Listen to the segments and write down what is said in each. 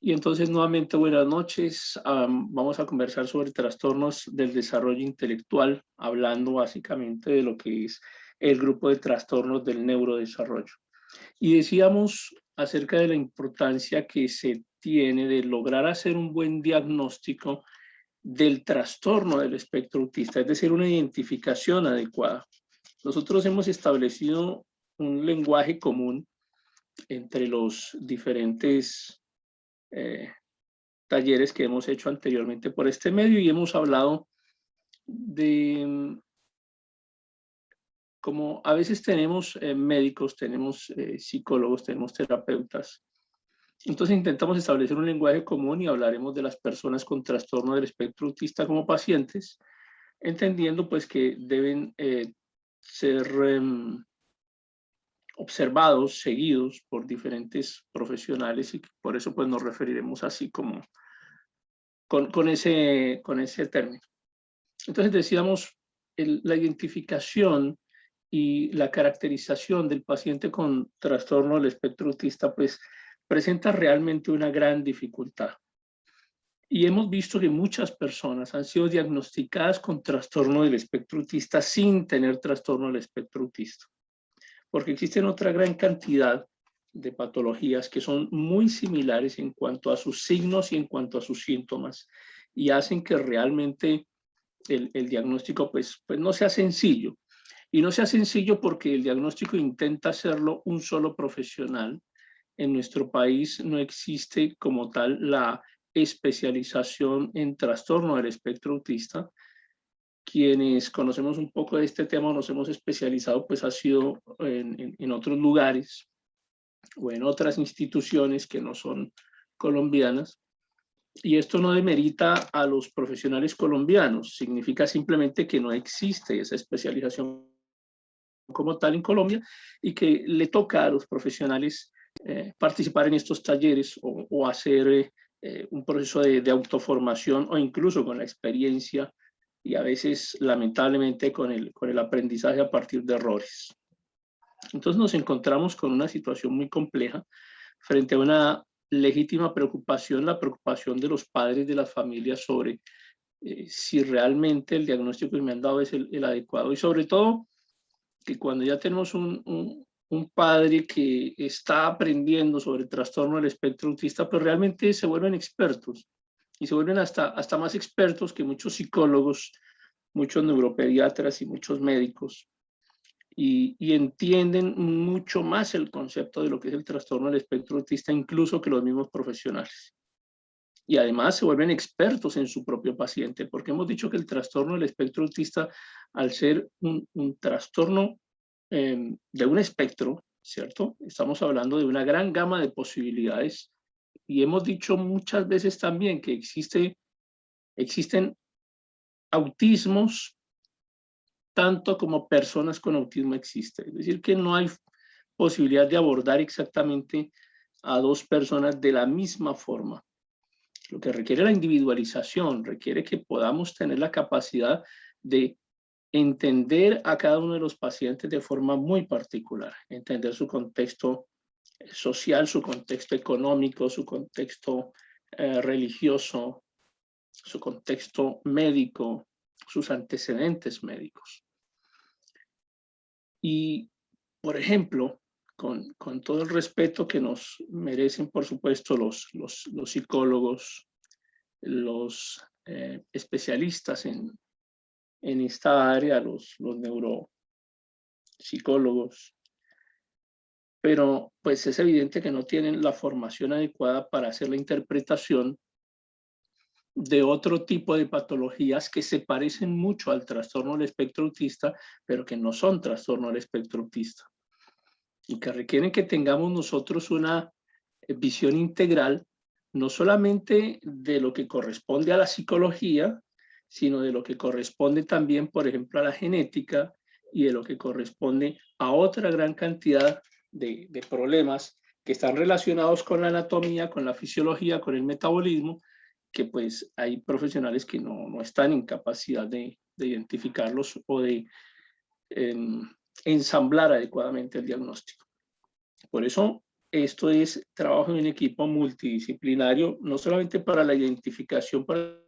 Y entonces nuevamente buenas noches. Vamos a conversar sobre trastornos del desarrollo intelectual, hablando básicamente de lo que es el grupo de trastornos del neurodesarrollo. Y decíamos acerca de la importancia que se tiene de lograr hacer un buen diagnóstico del trastorno del espectro autista, es decir, una identificación adecuada. Nosotros hemos establecido un lenguaje común entre los diferentes talleres que hemos hecho anteriormente por este medio y hemos hablado de como a veces tenemos médicos, tenemos psicólogos, tenemos terapeutas. Entonces intentamos establecer un lenguaje común y hablaremos de las personas con trastorno del espectro autista como pacientes, entendiendo pues que deben ser observados, seguidos por diferentes profesionales y por eso pues nos referiremos así como con ese término. Entonces decíamos, la identificación y la caracterización del paciente con trastorno del espectro autista pues presenta realmente una gran dificultad. Y hemos visto que muchas personas han sido diagnosticadas con trastorno del espectro autista sin tener trastorno del espectro autista. Porque existen otra gran cantidad de patologías que son muy similares en cuanto a sus signos y en cuanto a sus síntomas y hacen que realmente el diagnóstico pues no sea sencillo. Y no sea sencillo porque el diagnóstico intenta hacerlo un solo profesional. En nuestro país no existe como tal la especialización en trastorno del espectro autista. Quienes conocemos un poco de este tema, nos hemos especializado, pues ha sido en otros lugares o en otras instituciones que no son colombianas. Y esto no demerita a los profesionales colombianos, significa simplemente que no existe esa especialización como tal en Colombia y que le toca a los profesionales participar en estos talleres o hacer un proceso de autoformación o incluso con la experiencia y a veces lamentablemente con el aprendizaje a partir de errores. Entonces nos encontramos con una situación muy compleja frente a una legítima preocupación, la preocupación de los padres de las familias sobre si realmente el diagnóstico que me han dado es el adecuado y sobre todo que cuando ya tenemos un padre que está aprendiendo sobre el trastorno del espectro autista, pues realmente se vuelven expertos y se vuelven hasta más expertos que muchos psicólogos, muchos neuropediatras y muchos médicos y entienden mucho más el concepto de lo que es el trastorno del espectro autista incluso que los mismos profesionales. Y además se vuelven expertos en su propio paciente, porque hemos dicho que el trastorno del espectro autista, al ser un trastorno de un espectro, ¿cierto? Estamos hablando de una gran gama de posibilidades y hemos dicho muchas veces también que existen autismos tanto como personas con autismo existen. Es decir, que no hay posibilidad de abordar exactamente a dos personas de la misma forma. Lo que requiere la individualización, requiere que podamos tener la capacidad de entender a cada uno de los pacientes de forma muy particular, entender su contexto social, su contexto económico, su contexto religioso, su contexto médico, sus antecedentes médicos. Y, por ejemplo, con todo el respeto que nos merecen, por supuesto, los psicólogos, los especialistas en esta área, los neuropsicólogos, pero pues es evidente que no tienen la formación adecuada para hacer la interpretación de otro tipo de patologías que se parecen mucho al trastorno del espectro autista, pero que no son trastorno del espectro autista y que requieren que tengamos nosotros una visión integral, no solamente de lo que corresponde a la psicología, sino de lo que corresponde también, por ejemplo, a la genética y de lo que corresponde a otra gran cantidad de problemas que están relacionados con la anatomía, con la fisiología, con el metabolismo, que pues hay profesionales que no están en capacidad de identificarlos o de ensamblar adecuadamente el diagnóstico. Por eso esto es trabajo en un equipo multidisciplinario, no solamente para la identificación, para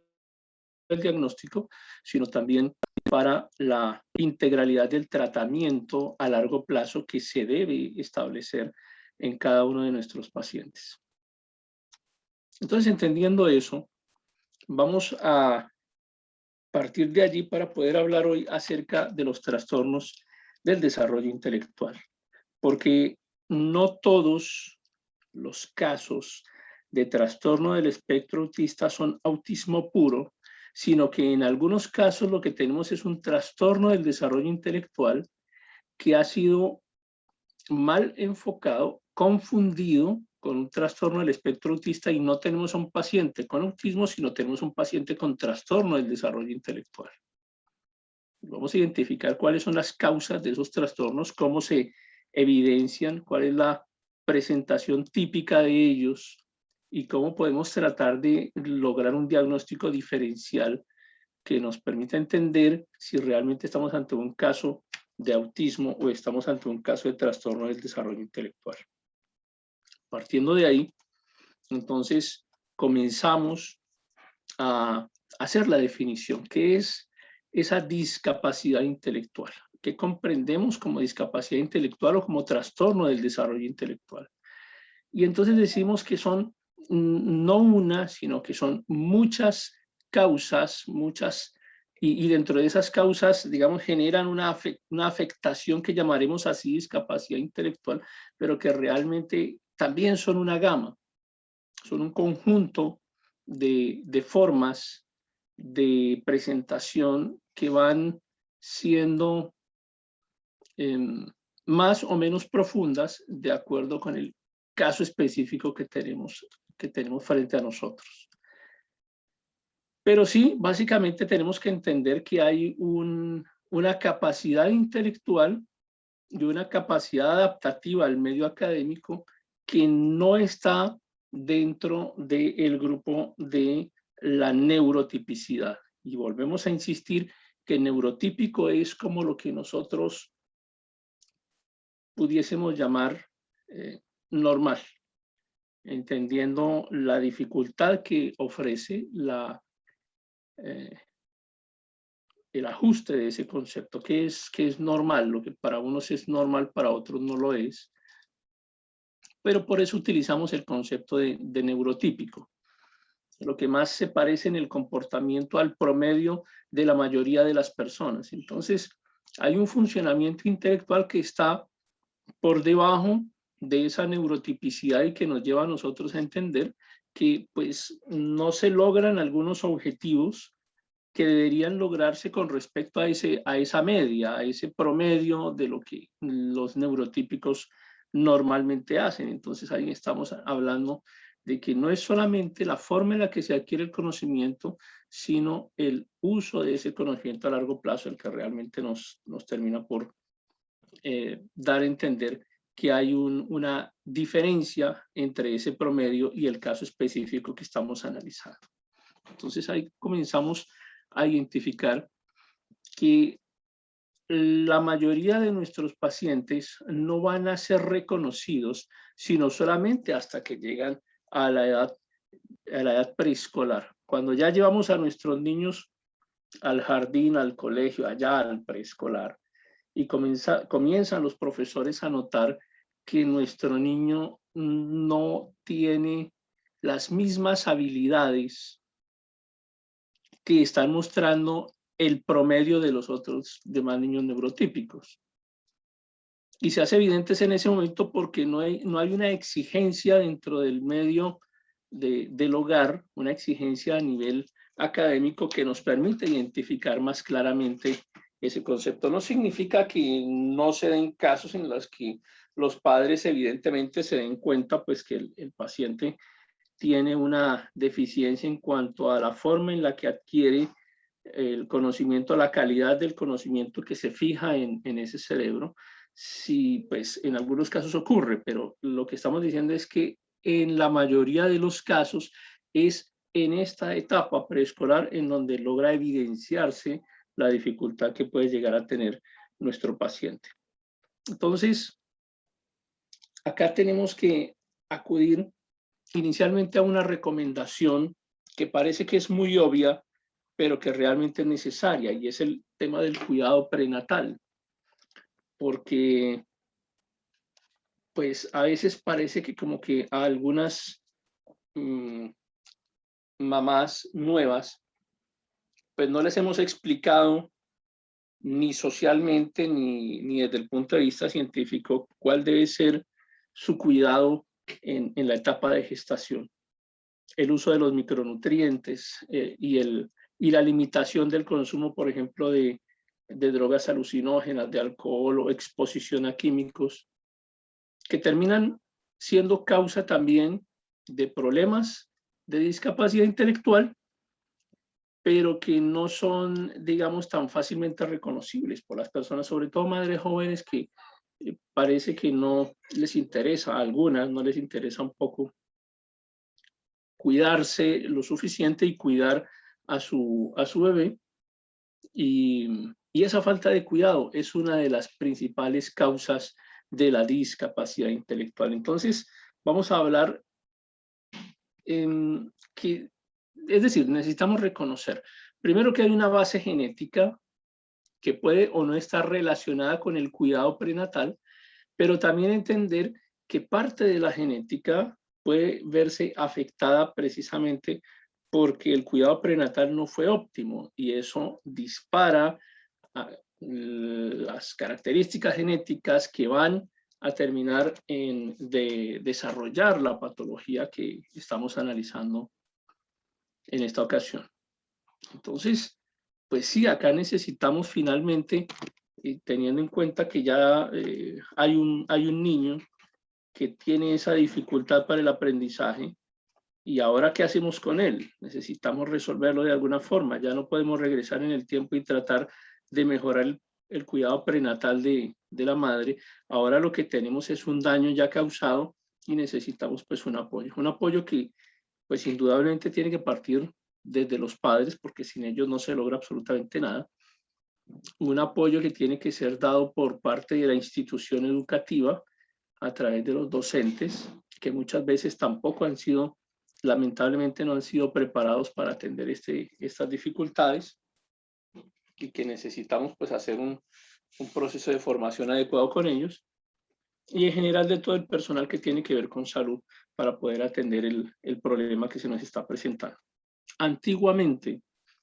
el diagnóstico, sino también para la integralidad del tratamiento a largo plazo que se debe establecer en cada uno de nuestros pacientes. Entonces, entendiendo eso, vamos a partir de allí para poder hablar hoy acerca de los trastornos del desarrollo intelectual, porque no todos los casos de trastorno del espectro autista son autismo puro, sino que en algunos casos lo que tenemos es un trastorno del desarrollo intelectual que ha sido mal enfocado, confundido con un trastorno del espectro autista, y no tenemos a un paciente con autismo, sino tenemos un paciente con trastorno del desarrollo intelectual. Vamos a identificar cuáles son las causas de esos trastornos, cómo se evidencian, cuál es la presentación típica de ellos y cómo podemos tratar de lograr un diagnóstico diferencial que nos permita entender si realmente estamos ante un caso de autismo o estamos ante un caso de trastorno del desarrollo intelectual. Partiendo de ahí, entonces comenzamos a hacer la definición. ¿Qué es esa discapacidad intelectual? ¿Qué comprendemos como discapacidad intelectual o como trastorno del desarrollo intelectual? Y entonces decimos que son no una, sino que son muchas causas, y dentro de esas causas, digamos, generan una afectación que llamaremos así discapacidad intelectual, pero que realmente también son una gama, son un conjunto de formas de presentación que van siendo más o menos profundas de acuerdo con el caso específico que tenemos frente a nosotros. Pero sí, básicamente tenemos que entender que hay una capacidad intelectual y una capacidad adaptativa al medio académico que no está dentro del grupo de la neurotipicidad. Y volvemos a insistir que neurotípico es como lo que nosotros pudiésemos llamar normal, entendiendo la dificultad que ofrece el ajuste de ese concepto, que es normal, lo que para unos es normal, para otros no lo es, pero por eso utilizamos el concepto de neurotípico, lo que más se parece en el comportamiento al promedio de la mayoría de las personas. Entonces, hay un funcionamiento intelectual que está por debajo de esa neurotipicidad y que nos lleva a nosotros a entender que pues no se logran algunos objetivos que deberían lograrse con respecto a esa media, a ese promedio de lo que los neurotípicos normalmente hacen. Entonces ahí estamos hablando de que no es solamente la forma en la que se adquiere el conocimiento, sino el uso de ese conocimiento a largo plazo el que realmente nos termina por dar a entender que hay una diferencia entre ese promedio y el caso específico que estamos analizando. Entonces ahí comenzamos a identificar que la mayoría de nuestros pacientes no van a ser reconocidos, sino solamente hasta que llegan a la edad preescolar. Cuando ya llevamos a nuestros niños al jardín, al colegio, allá al preescolar, y comienzan los profesores a notar que nuestro niño no tiene las mismas habilidades que están mostrando el promedio de los otros demás niños neurotípicos. Y se hace evidente en ese momento porque no hay una exigencia dentro del medio del hogar, una exigencia a nivel académico que nos permite identificar más claramente ese concepto. No significa que no se den casos en los que los padres evidentemente se den cuenta pues que el paciente tiene una deficiencia en cuanto a la forma en la que adquiere el conocimiento, la calidad del conocimiento que se fija en ese cerebro. Sí, pues en algunos casos ocurre, pero lo que estamos diciendo es que en la mayoría de los casos es en esta etapa preescolar en donde logra evidenciarse la dificultad que puede llegar a tener nuestro paciente. Entonces, acá tenemos que acudir inicialmente a una recomendación que parece que es muy obvia, pero que realmente es necesaria, y es el tema del cuidado prenatal, porque pues a veces parece que como que a algunas mamás nuevas, pues no les hemos explicado ni socialmente ni desde el punto de vista científico cuál debe ser su cuidado en la etapa de gestación. El uso de los micronutrientes y la limitación del consumo, por ejemplo, de drogas alucinógenas, de alcohol o exposición a químicos, que terminan siendo causa también de problemas de discapacidad intelectual, pero que no son, digamos, tan fácilmente reconocibles por las personas, sobre todo madres jóvenes que parece que no les interesa, a algunas no les interesa un poco cuidarse lo suficiente y cuidar a su bebé. Y esa falta de cuidado es una de las principales causas de la discapacidad intelectual. Entonces, vamos a hablar es decir, necesitamos reconocer, primero, que hay una base genética que puede o no estar relacionada con el cuidado prenatal, pero también entender que parte de la genética puede verse afectada precisamente porque el cuidado prenatal no fue óptimo, y eso dispara las características genéticas que van a terminar de desarrollar la patología que estamos analizando en esta ocasión. Entonces, pues sí, acá necesitamos finalmente, teniendo en cuenta que ya hay un niño que tiene esa dificultad para el aprendizaje, y ahora, ¿qué hacemos con él? Necesitamos resolverlo de alguna forma. Ya no podemos regresar en el tiempo y tratar de mejorar el cuidado prenatal de la madre. Ahora lo que tenemos es un daño ya causado y necesitamos pues un apoyo que pues indudablemente tiene que partir desde los padres, porque sin ellos no se logra absolutamente nada. Un apoyo que tiene que ser dado por parte de la institución educativa a través de los docentes, que muchas veces tampoco han sido, lamentablemente no han sido preparados para atender estas dificultades, y que necesitamos pues hacer un proceso de formación adecuado con ellos, y en general de todo el personal que tiene que ver con salud para poder atender el problema que se nos está presentando. Antiguamente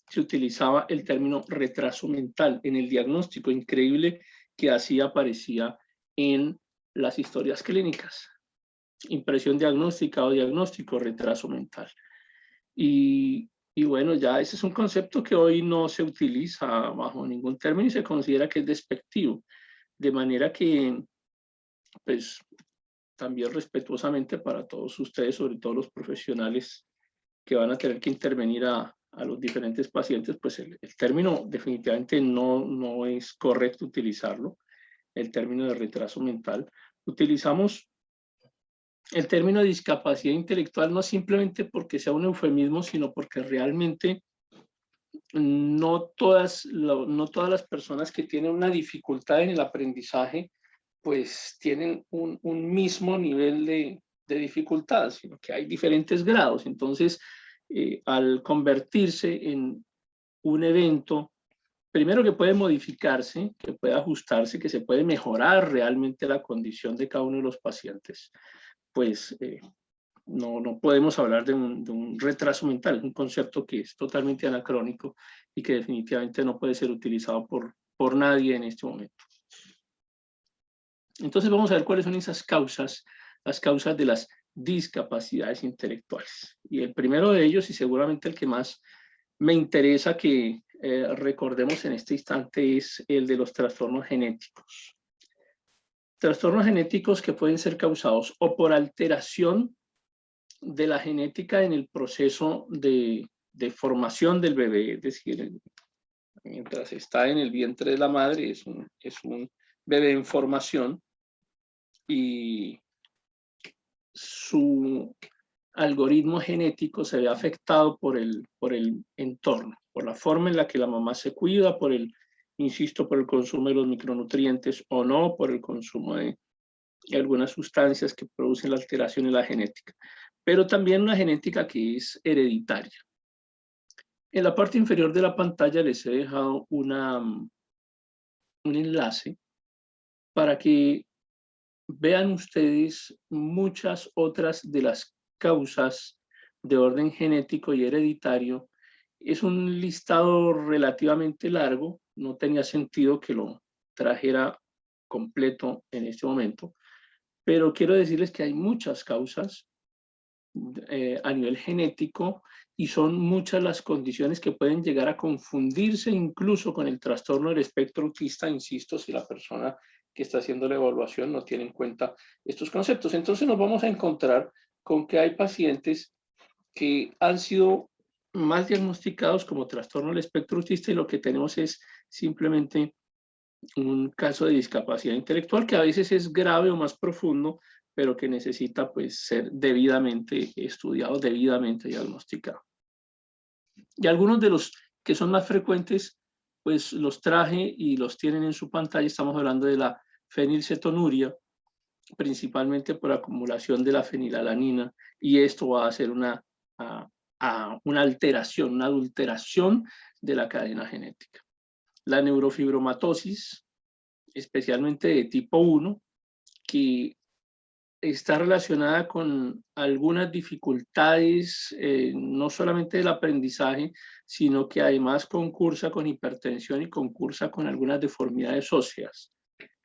se utilizaba el término retraso mental en el diagnóstico, increíble que así aparecía en las historias clínicas. Impresión diagnóstica o diagnóstico, retraso mental. Y bueno, ya ese es un concepto que hoy no se utiliza bajo ningún término y se considera que es despectivo. De manera que, pues, también respetuosamente para todos ustedes, sobre todo los profesionales que van a tener que intervenir a los diferentes pacientes, pues el término definitivamente no es correcto utilizarlo, el término de retraso mental. Utilizamos el término discapacidad intelectual no simplemente porque sea un eufemismo, sino porque realmente no todas las personas que tienen una dificultad en el aprendizaje pues tienen un mismo nivel de dificultad, sino que hay diferentes grados. Entonces, al convertirse en un evento, primero, que puede modificarse, que puede ajustarse, que se puede mejorar realmente la condición de cada uno de los pacientes, pues no podemos hablar de un retraso mental, un concepto que es totalmente anacrónico y que definitivamente no puede ser utilizado por nadie en este momento. Entonces vamos a ver cuáles son esas causas, las causas de las discapacidades intelectuales. Y el primero de ellos, y seguramente el que más me interesa que recordemos en este instante, es el de los trastornos genéticos. Trastornos genéticos que pueden ser causados o por alteración de la genética en el proceso de formación del bebé, es decir, mientras está en el vientre de la madre, es un bebé en formación, y su algoritmo genético se ve afectado por el entorno, por la forma en la que la mamá se cuida, insisto, por el consumo de los micronutrientes o no, por el consumo de y algunas sustancias que producen la alteración en la genética, pero también una genética que es hereditaria. En la parte inferior de la pantalla les he dejado un enlace para que vean ustedes muchas otras de las causas de orden genético y hereditario. Es un listado relativamente largo, no tenía sentido que lo trajera completo en este momento, pero quiero decirles que hay muchas causas a nivel genético y son muchas las condiciones que pueden llegar a confundirse incluso con el trastorno del espectro autista, insisto, si la persona que está haciendo la evaluación no tiene en cuenta estos conceptos. Entonces nos vamos a encontrar con que hay pacientes que han sido más diagnosticados como trastorno del espectro autista y lo que tenemos es simplemente un caso de discapacidad intelectual que a veces es grave o más profundo, pero que necesita pues ser debidamente estudiado, debidamente diagnosticado. Y algunos de los que son más frecuentes, pues los traje y los tienen en su pantalla. Estamos hablando de la fenilcetonuria, principalmente por acumulación de la fenilalanina, y esto va a ser una alteración, una adulteración de la cadena genética. La neurofibromatosis, especialmente de tipo 1, que está relacionada con algunas dificultades, no solamente del aprendizaje, sino que además concursa con hipertensión y concursa con algunas deformidades óseas.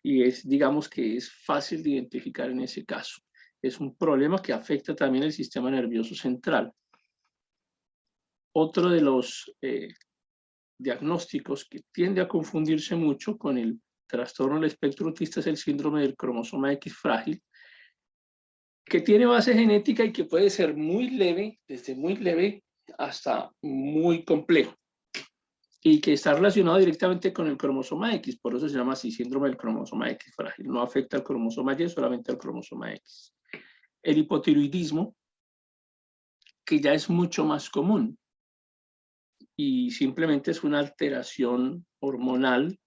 Y digamos que es fácil de identificar en ese caso. Es un problema que afecta también el sistema nervioso central. Otro de los diagnósticos que tiende a confundirse mucho con el trastorno del espectro autista es el síndrome del cromosoma X frágil, que tiene base genética y que puede ser muy leve, desde muy leve hasta muy complejo, y que está relacionado directamente con el cromosoma X, por eso se llama así, síndrome del cromosoma X frágil. No afecta al cromosoma Y, solamente al cromosoma X. El hipotiroidismo, que ya es mucho más común, y simplemente es una alteración hormonal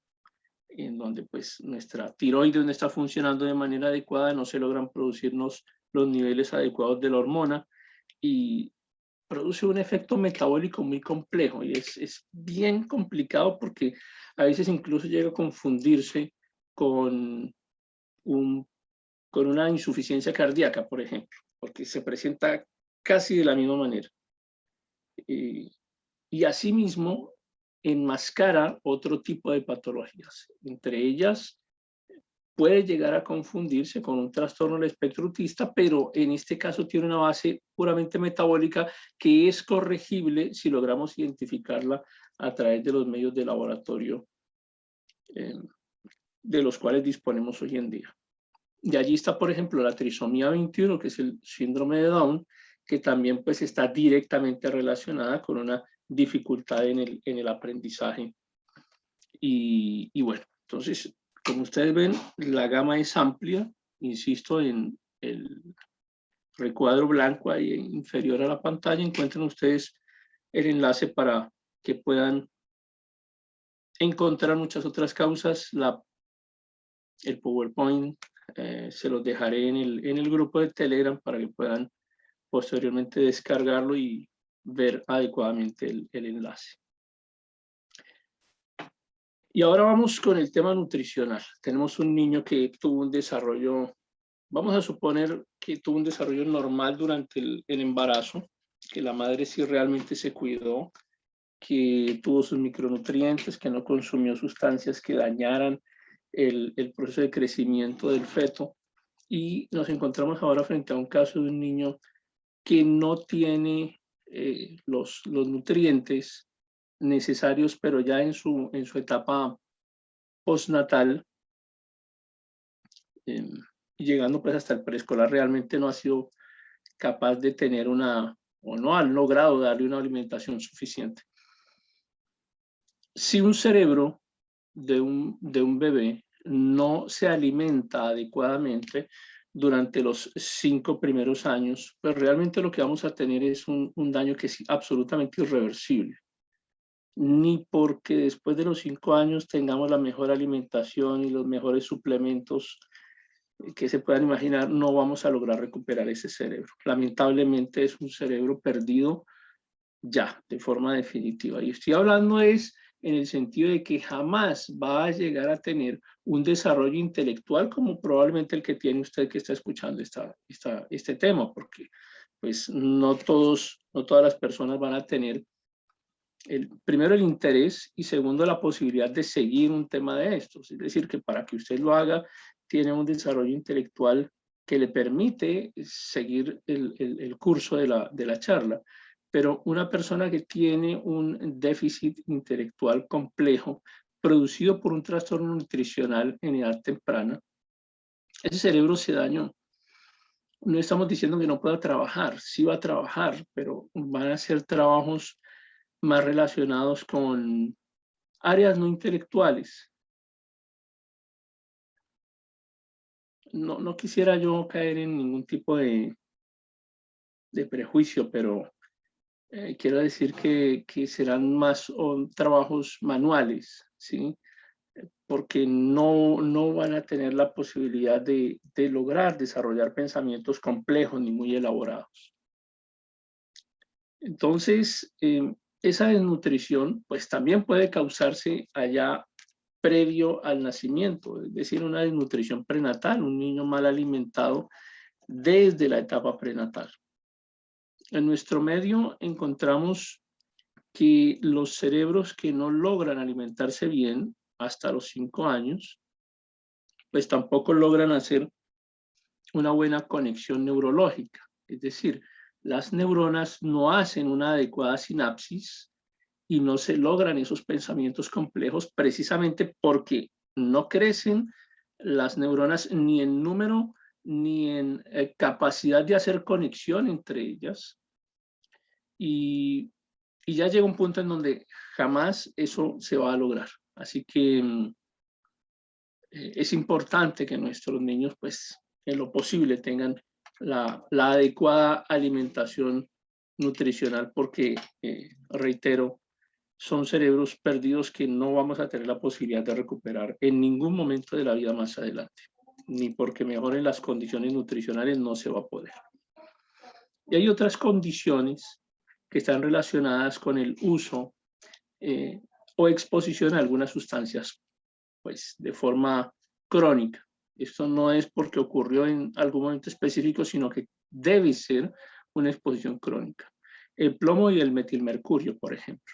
en donde pues nuestra tiroides no está funcionando de manera adecuada, no se logran producirnos los niveles adecuados de la hormona y produce un efecto metabólico muy complejo y es bien complicado porque a veces incluso llega a confundirse con, con una insuficiencia cardíaca, por ejemplo, porque se presenta casi de la misma manera. Y asimismo enmascara otro tipo de patologías. Entre ellas puede llegar a confundirse con un trastorno del espectro autista, pero en este caso tiene una base puramente metabólica que es corregible si logramos identificarla a través de los medios de laboratorio de los cuales disponemos hoy en día. Y allí está, por ejemplo, la trisomía 21, que es el síndrome de Down, que también pues está directamente relacionada con una dificultad en el aprendizaje. Y bueno, entonces, como ustedes ven, la gama es amplia, insisto, en el recuadro blanco ahí inferior a la pantalla, encuentran ustedes el enlace para que puedan encontrar muchas otras causas. El PowerPoint se los dejaré en el grupo de Telegram para que puedan posteriormente descargarlo y ver adecuadamente el enlace. Y ahora vamos con el tema nutricional. Tenemos un niño que tuvo un desarrollo, vamos a suponer que tuvo un desarrollo normal durante el embarazo, que la madre sí realmente se cuidó, que tuvo sus micronutrientes, que no consumió sustancias que dañaran el proceso de crecimiento del feto. Y nos encontramos ahora frente a un caso de un niño que no tiene los nutrientes necesarios, pero ya en su etapa postnatal, llegando pues hasta el preescolar, realmente no ha sido capaz de tener o no ha logrado darle una alimentación suficiente. Si un cerebro de un bebé no se alimenta adecuadamente durante los 5 primeros años, pues realmente lo que vamos a tener es un daño que es absolutamente irreversible. Ni porque después de los 5 años tengamos la mejor alimentación y los mejores suplementos, que se puedan imaginar, no vamos a lograr recuperar ese cerebro. Lamentablemente es un cerebro perdido ya, de forma definitiva. Y estoy hablando es en el sentido de que jamás va a llegar a tener un desarrollo intelectual como probablemente el que tiene usted que está escuchando este tema, porque pues no todas las personas van a tener primero el interés y segundo la posibilidad de seguir un tema de estos. Es decir, que para que usted lo haga, tiene un desarrollo intelectual que le permite seguir el curso de la charla. Pero una persona que tiene un déficit intelectual complejo producido por un trastorno nutricional en edad temprana, ese cerebro se dañó. No estamos diciendo que no pueda trabajar, sí va a trabajar, pero van a ser trabajos más relacionados con áreas no intelectuales. No quisiera yo caer en ningún tipo de prejuicio, pero quiero decir que serán más trabajos manuales, ¿sí? Porque no van a tener la posibilidad de lograr desarrollar pensamientos complejos ni muy elaborados. Entonces, esa desnutrición pues también puede causarse allá previo al nacimiento, es decir, una desnutrición prenatal, un niño mal alimentado desde la etapa prenatal. En nuestro medio encontramos que los cerebros que no logran alimentarse bien hasta los 5 años, pues tampoco logran hacer una buena conexión neurológica. Es decir, las neuronas no hacen una adecuada sinapsis y no se logran esos pensamientos complejos precisamente porque no crecen las neuronas ni en número ni en capacidad de hacer conexión entre ellas. Y ya llega un punto en donde jamás eso se va a lograr. Así que es importante que nuestros niños, pues, en lo posible tengan la adecuada alimentación nutricional porque, reitero, son cerebros perdidos que no vamos a tener la posibilidad de recuperar en ningún momento de la vida más adelante, ni porque mejoren las condiciones nutricionales no se va a poder. Y hay otras condiciones que están relacionadas con el uso o exposición a algunas sustancias, pues de forma crónica. Esto no es porque ocurrió en algún momento específico, sino que debe ser una exposición crónica. El plomo y el metilmercurio, por ejemplo.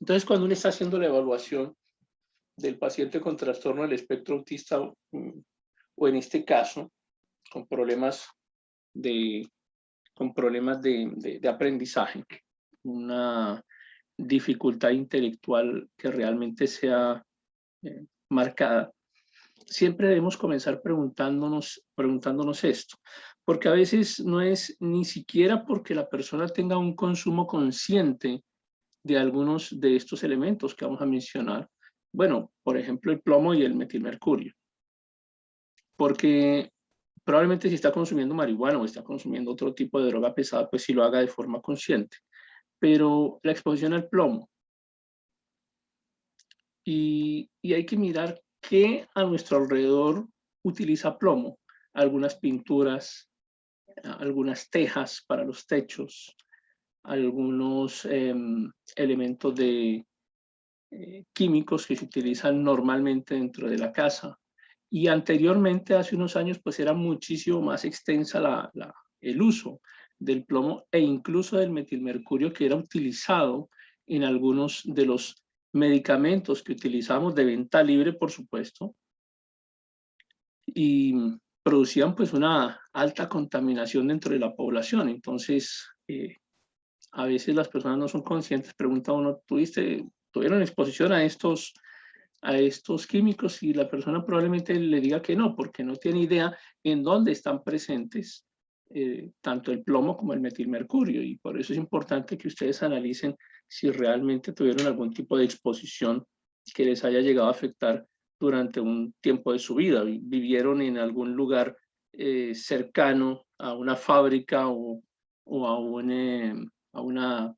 Entonces, cuando uno está haciendo la evaluación del paciente con trastorno del espectro autista, o en este caso, con problemas de aprendizaje, una dificultad intelectual que realmente sea marcada, siempre debemos comenzar preguntándonos esto, porque a veces no es ni siquiera porque la persona tenga un consumo consciente de algunos de estos elementos que vamos a mencionar. Bueno, por ejemplo, el plomo y el metilmercurio, porque probablemente si está consumiendo marihuana o está consumiendo otro tipo de droga pesada, pues sí lo haga de forma consciente. Pero la exposición al plomo, y hay que mirar qué a nuestro alrededor utiliza plomo. Algunas pinturas, algunas tejas para los techos, algunos elementos de químicos que se utilizan normalmente dentro de la casa. Y anteriormente, hace unos años, pues era muchísimo más extensa el uso del plomo e incluso del metilmercurio, que era utilizado en algunos de los medicamentos que utilizamos de venta libre, por supuesto, y producían pues una alta contaminación dentro de la población. Entonces, a veces las personas no son conscientes, pregunta uno, ¿tuvieron exposición a estos químicos? Y la persona probablemente le diga que no, porque no tiene idea en dónde están presentes tanto el plomo como el metilmercurio. Y por eso es importante que ustedes analicen si realmente tuvieron algún tipo de exposición que les haya llegado a afectar durante un tiempo de su vida. Vivieron en algún lugar cercano a una fábrica o a una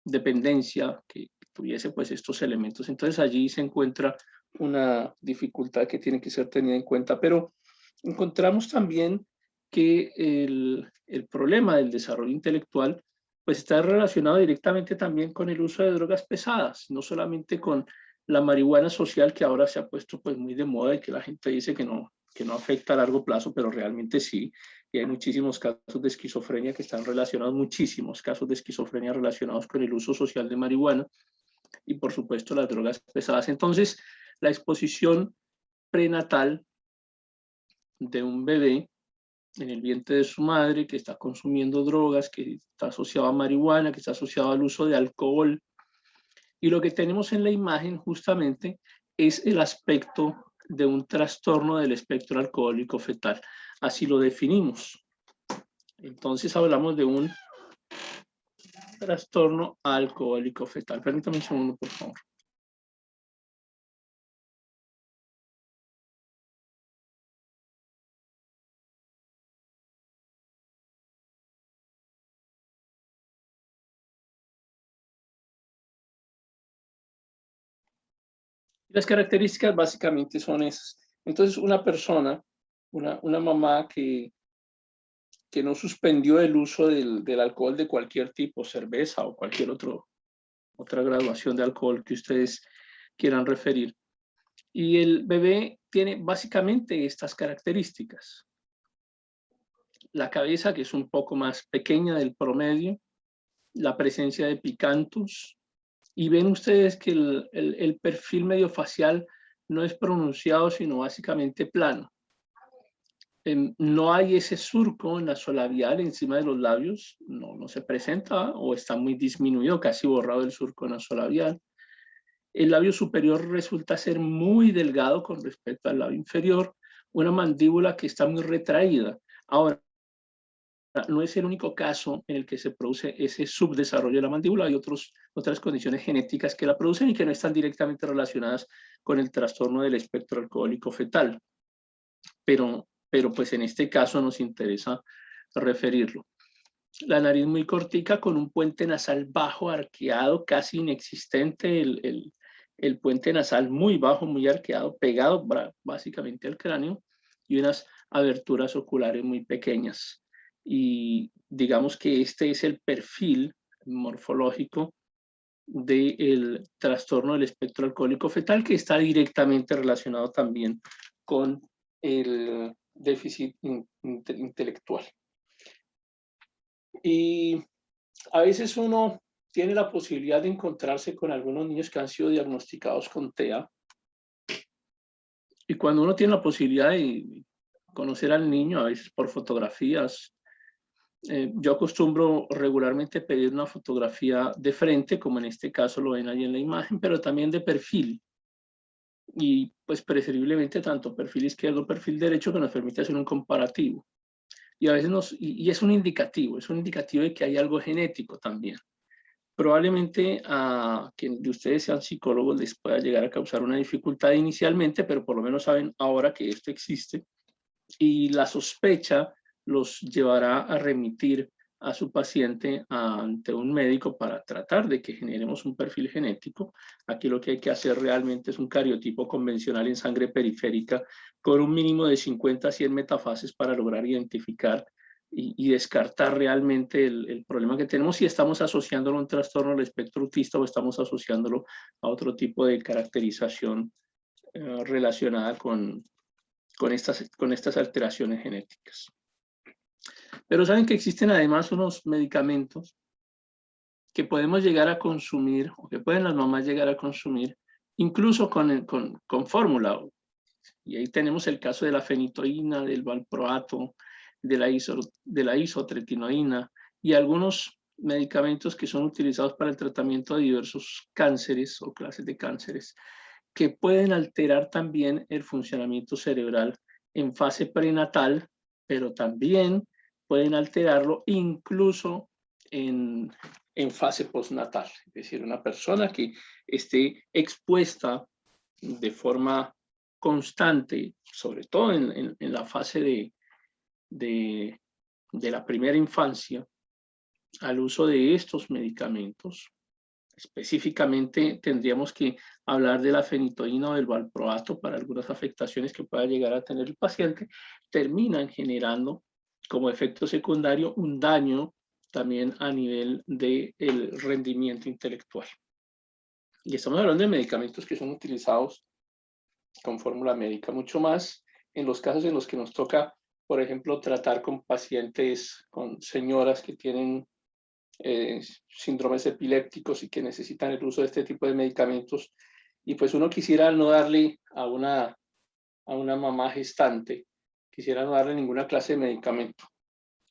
dependencia que tuviese pues estos elementos. Entonces allí se encuentra una dificultad que tiene que ser tenida en cuenta, pero encontramos también que el problema del desarrollo intelectual pues está relacionado directamente también con el uso de drogas pesadas, no solamente con la marihuana social, que ahora se ha puesto pues muy de moda y que la gente dice que no afecta a largo plazo, pero realmente sí. Y hay muchísimos casos de esquizofrenia que están relacionados, muchísimos casos de esquizofrenia relacionados con el uso social de marihuana y por supuesto las drogas pesadas. Entonces, la exposición prenatal de un bebé en el vientre de su madre que está consumiendo drogas, que está asociado a marihuana, que está asociado al uso de alcohol. Y lo que tenemos en la imagen justamente es el aspecto de un trastorno del espectro alcohólico fetal. Así lo definimos. Entonces hablamos de un trastorno alcohólico fetal. Permítame un segundo, por favor. Las características básicamente son esas. Entonces, una persona, una mamá que no suspendió el uso del alcohol de cualquier tipo, cerveza o cualquier otra graduación de alcohol que ustedes quieran referir. Y el bebé tiene básicamente estas características. La cabeza, que es un poco más pequeña del promedio, la presencia de picantus, y ven ustedes que el perfil medio facial no es pronunciado, sino básicamente plano. No hay ese surco nasolabial encima de los labios, no se presenta o está muy disminuido, casi borrado el surco nasolabial. El labio superior resulta ser muy delgado con respecto al labio inferior, una mandíbula que está muy retraída. Ahora, no es el único caso en el que se produce ese subdesarrollo de la mandíbula, hay otras condiciones genéticas que la producen y que no están directamente relacionadas con el trastorno del espectro alcohólico fetal. Pero pues en este caso nos interesa referirlo. La nariz muy cortica con un puente nasal bajo, arqueado, casi inexistente, el puente nasal muy bajo, muy arqueado, pegado básicamente al cráneo, y unas aberturas oculares muy pequeñas. Y digamos que este es el perfil morfológico del trastorno del espectro alcohólico fetal, que está directamente relacionado también con el déficit intelectual. Y a veces uno tiene la posibilidad de encontrarse con algunos niños que han sido diagnosticados con TEA. Y cuando uno tiene la posibilidad de conocer al niño, a veces por fotografías, yo acostumbro regularmente pedir una fotografía de frente, como en este caso lo ven ahí en la imagen, pero también de perfil. Y pues preferiblemente tanto perfil izquierdo, perfil derecho, que nos permite hacer un comparativo. Y a veces es un indicativo de que hay algo genético también. Probablemente a quienes de ustedes sean psicólogos les pueda llegar a causar una dificultad inicialmente, pero por lo menos saben ahora que esto existe, y la sospecha los llevará a remitir a su paciente ante un médico para tratar de que generemos un perfil genético. Aquí lo que hay que hacer realmente es un cariotipo convencional en sangre periférica con un mínimo de 50 a 100 metafases para lograr identificar y descartar realmente el problema que tenemos, si estamos asociándolo a un trastorno del espectro autista o estamos asociándolo a otro tipo de caracterización relacionada con estas alteraciones genéticas. Pero saben que existen además unos medicamentos que podemos llegar a consumir, o que pueden las mamás llegar a consumir, incluso con fórmula. Y ahí tenemos el caso de la fenitoína, del valproato, de la isotretinoína y algunos medicamentos que son utilizados para el tratamiento de diversos cánceres o clases de cánceres, que pueden alterar también el funcionamiento cerebral en fase prenatal, pero también pueden alterarlo incluso en fase postnatal. Es decir, una persona que esté expuesta de forma constante, sobre todo en la fase de la primera infancia, al uso de estos medicamentos, específicamente tendríamos que hablar de la fenitoína o del valproato para algunas afectaciones que pueda llegar a tener el paciente, terminan generando como efecto secundario un daño también a nivel del rendimiento intelectual. Y estamos hablando de medicamentos que son utilizados con fórmula médica, mucho más en los casos en los que nos toca, por ejemplo, tratar con pacientes, con señoras que tienen síndromes epilépticos y que necesitan el uso de este tipo de medicamentos. Y pues uno quisiera no darle a una mamá gestante, quisiera no darle ninguna clase de medicamento.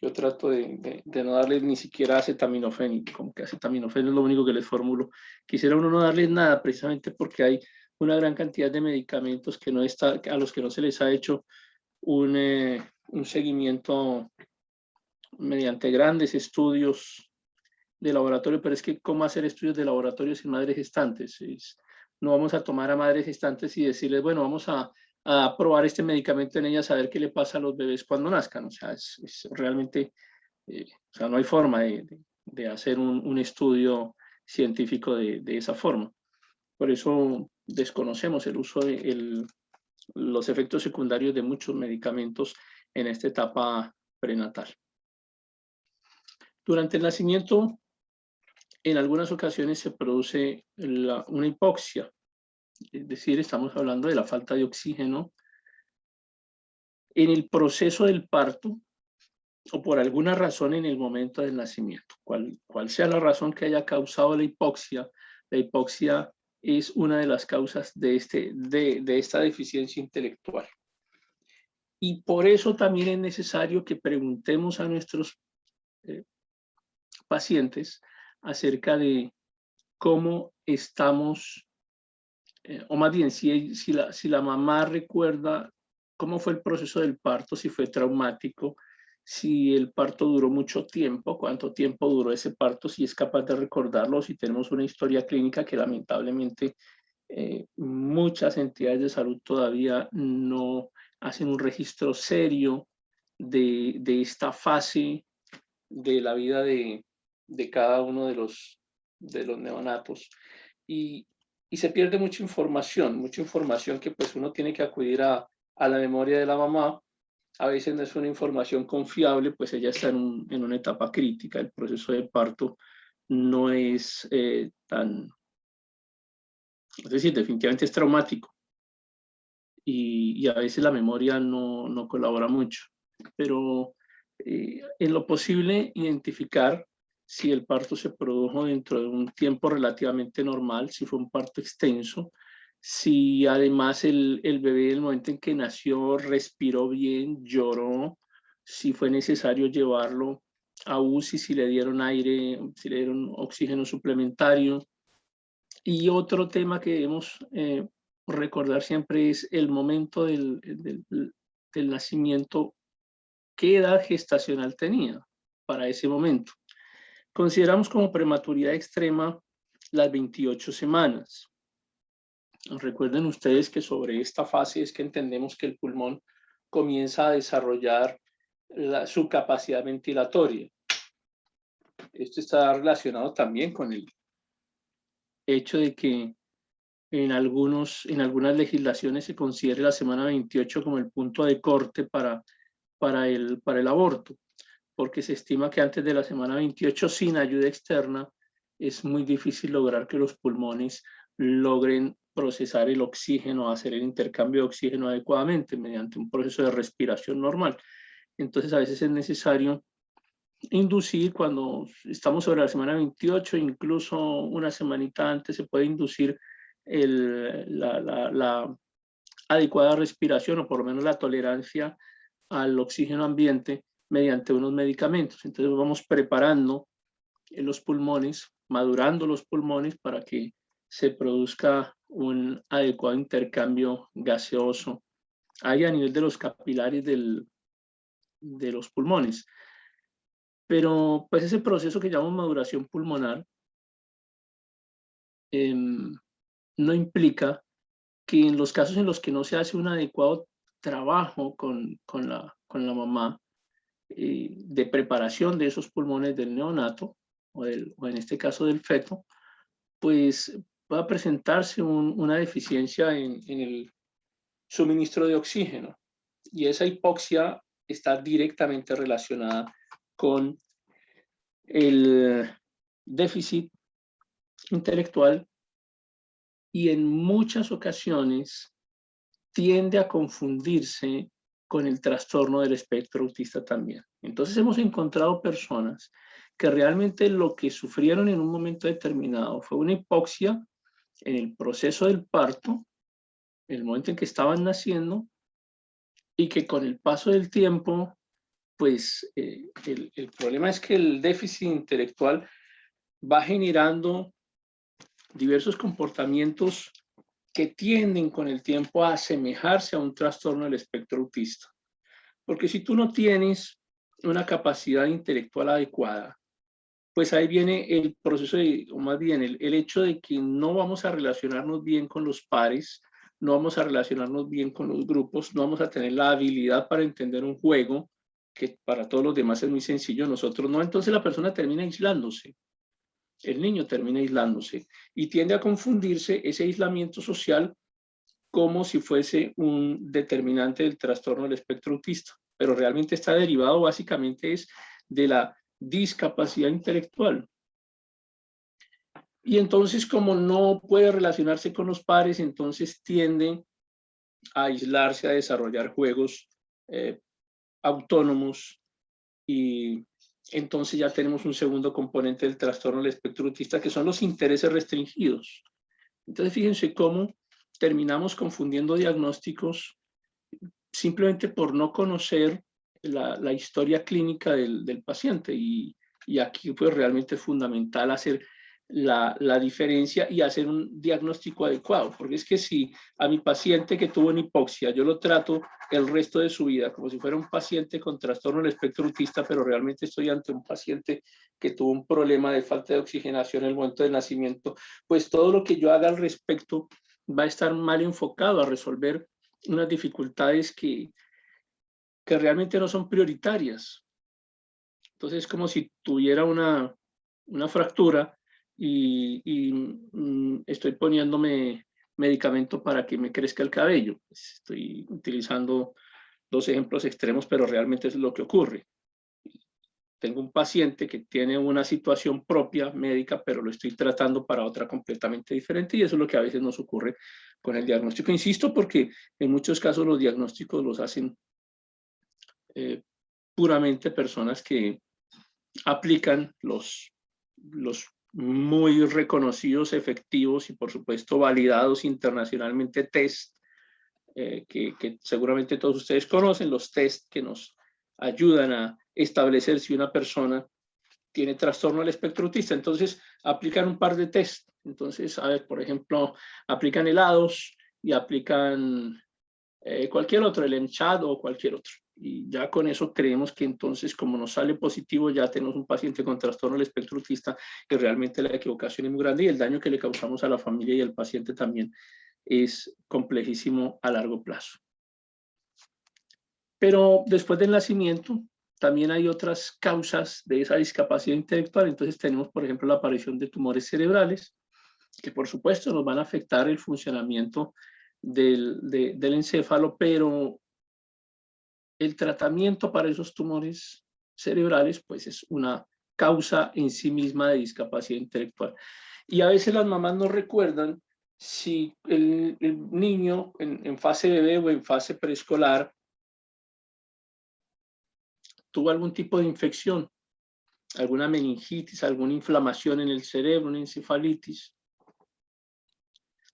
Yo trato de no darles ni siquiera acetaminofén, como que acetaminofén es lo único que les formulo. Quisiera uno no darles nada, precisamente porque hay una gran cantidad de medicamentos que no está, a los que no se les ha hecho un seguimiento mediante grandes estudios de laboratorio, pero es que ¿cómo hacer estudios de laboratorio sin madres gestantes? No vamos a tomar a madres gestantes y decirles, bueno, vamos a probar este medicamento en ellas, a ver qué le pasa a los bebés cuando nazcan. O sea, es realmente, o sea, no hay forma de hacer un estudio científico de esa forma. Por eso desconocemos el uso de los efectos secundarios de muchos medicamentos en esta etapa prenatal. Durante el nacimiento, en algunas ocasiones se produce una hipoxia, es decir, estamos hablando de la falta de oxígeno en el proceso del parto o por alguna razón en el momento del nacimiento. Cual sea la razón que haya causado la hipoxia es una de las causas de esta deficiencia intelectual. Y por eso también es necesario que preguntemos a nuestros pacientes acerca de cómo estamos, o más bien si la mamá recuerda cómo fue el proceso del parto, si fue traumático, si el parto duró mucho tiempo, cuánto tiempo duró ese parto, si es capaz de recordarlo, si tenemos una historia clínica que lamentablemente muchas entidades de salud todavía no hacen un registro serio de esta fase de la vida de cada uno de los neonatos. Y se pierde mucha información que pues uno tiene que acudir a la memoria de la mamá. A veces no es una información confiable, pues ella está en una etapa crítica, el proceso de parto no es es decir, definitivamente es traumático y a veces la memoria no colabora mucho, pero en lo posible identificar si el parto se produjo dentro de un tiempo relativamente normal, si fue un parto extenso, si además el bebé en el momento en que nació respiró bien, lloró, si fue necesario llevarlo a UCI, si le dieron aire, si le dieron oxígeno suplementario. Y otro tema que debemos recordar siempre es el momento del nacimiento, qué edad gestacional tenía para ese momento. Consideramos como prematuridad extrema las 28 semanas. Recuerden ustedes que sobre esta fase es que entendemos que el pulmón comienza a desarrollar su capacidad ventilatoria. Esto está relacionado también con el hecho de que en algunas legislaciones se considere la semana 28 como el punto de corte para el aborto, porque se estima que antes de la semana 28, sin ayuda externa, es muy difícil lograr que los pulmones logren procesar el oxígeno, hacer el intercambio de oxígeno adecuadamente mediante un proceso de respiración normal. Entonces, a veces es necesario inducir cuando estamos sobre la semana 28, incluso una semanita antes se puede inducir la adecuada respiración o por lo menos la tolerancia al oxígeno ambiente mediante unos medicamentos. Entonces vamos preparando los pulmones, madurando los pulmones para que se produzca un adecuado intercambio gaseoso ahí a nivel de los capilares de los pulmones. Pero pues ese proceso que llamamos maduración pulmonar no implica que en los casos en los que no se hace un adecuado trabajo con la mamá de preparación de esos pulmones del neonato o en este caso del feto, pues va a presentarse una deficiencia en el suministro de oxígeno. Y esa hipoxia está directamente relacionada con el déficit intelectual y en muchas ocasiones tiende a confundirse con el trastorno del espectro autista también. Entonces hemos encontrado personas que realmente lo que sufrieron en un momento determinado fue una hipoxia en el proceso del parto, en el momento en que estaban naciendo, y que con el paso del tiempo, pues el problema es que el déficit intelectual va generando diversos comportamientos que tienden con el tiempo a asemejarse a un trastorno del espectro autista. Porque si tú no tienes una capacidad intelectual adecuada, pues ahí viene el proceso, o más bien el hecho de que no vamos a relacionarnos bien con los pares, no vamos a relacionarnos bien con los grupos, no vamos a tener la habilidad para entender un juego, que para todos los demás es muy sencillo, nosotros no, entonces la persona termina aislándose, el niño termina aislándose y tiende a confundirse ese aislamiento social como si fuese un determinante del trastorno del espectro autista, pero realmente está derivado básicamente es de la discapacidad intelectual. Y entonces, como no puede relacionarse con los pares, entonces tiende a aislarse, a desarrollar juegos autónomos, y entonces ya tenemos un segundo componente del trastorno del espectro autista, que son los intereses restringidos. Entonces, fíjense cómo terminamos confundiendo diagnósticos simplemente por no conocer la historia clínica del paciente. Y aquí pues realmente es fundamental hacer la diferencia y hacer un diagnóstico adecuado, porque es que si a mi paciente que tuvo una hipoxia yo lo trato el resto de su vida como si fuera un paciente con trastorno del espectro autista, pero realmente estoy ante un paciente que tuvo un problema de falta de oxigenación en el momento del nacimiento, pues todo lo que yo haga al respecto va a estar mal enfocado a resolver unas dificultades que realmente no son prioritarias. Entonces es como si tuviera una fractura y estoy poniéndome medicamento para que me crezca el cabello. Estoy utilizando dos ejemplos extremos, pero realmente es lo que ocurre. Tengo un paciente que tiene una situación propia médica, pero lo estoy tratando para otra completamente diferente, y eso es lo que a veces nos ocurre con el diagnóstico. Insisto, porque en muchos casos los diagnósticos los hacen puramente personas que aplican los muy reconocidos, efectivos y por supuesto validados internacionalmente test, que seguramente todos ustedes conocen, los test que nos ayudan a establecer si una persona tiene trastorno del espectro autista. Entonces aplican un par de test. Entonces, a ver, por ejemplo, aplican helados y aplican cualquier otro, el ENCHAD o cualquier otro. Y ya con eso creemos que entonces, como nos sale positivo, ya tenemos un paciente con trastorno del espectro autista, que realmente la equivocación es muy grande y el daño que le causamos a la familia y al paciente también es complejísimo a largo plazo. Pero después del nacimiento, también hay otras causas de esa discapacidad intelectual. Entonces tenemos, por ejemplo, la aparición de tumores cerebrales, que por supuesto nos van a afectar el funcionamiento del encéfalo, pero el tratamiento para esos tumores cerebrales pues es una causa en sí misma de discapacidad intelectual. Y a veces las mamás no recuerdan si el niño en fase bebé o en fase preescolar tuvo algún tipo de infección, alguna meningitis, alguna inflamación en el cerebro, una encefalitis,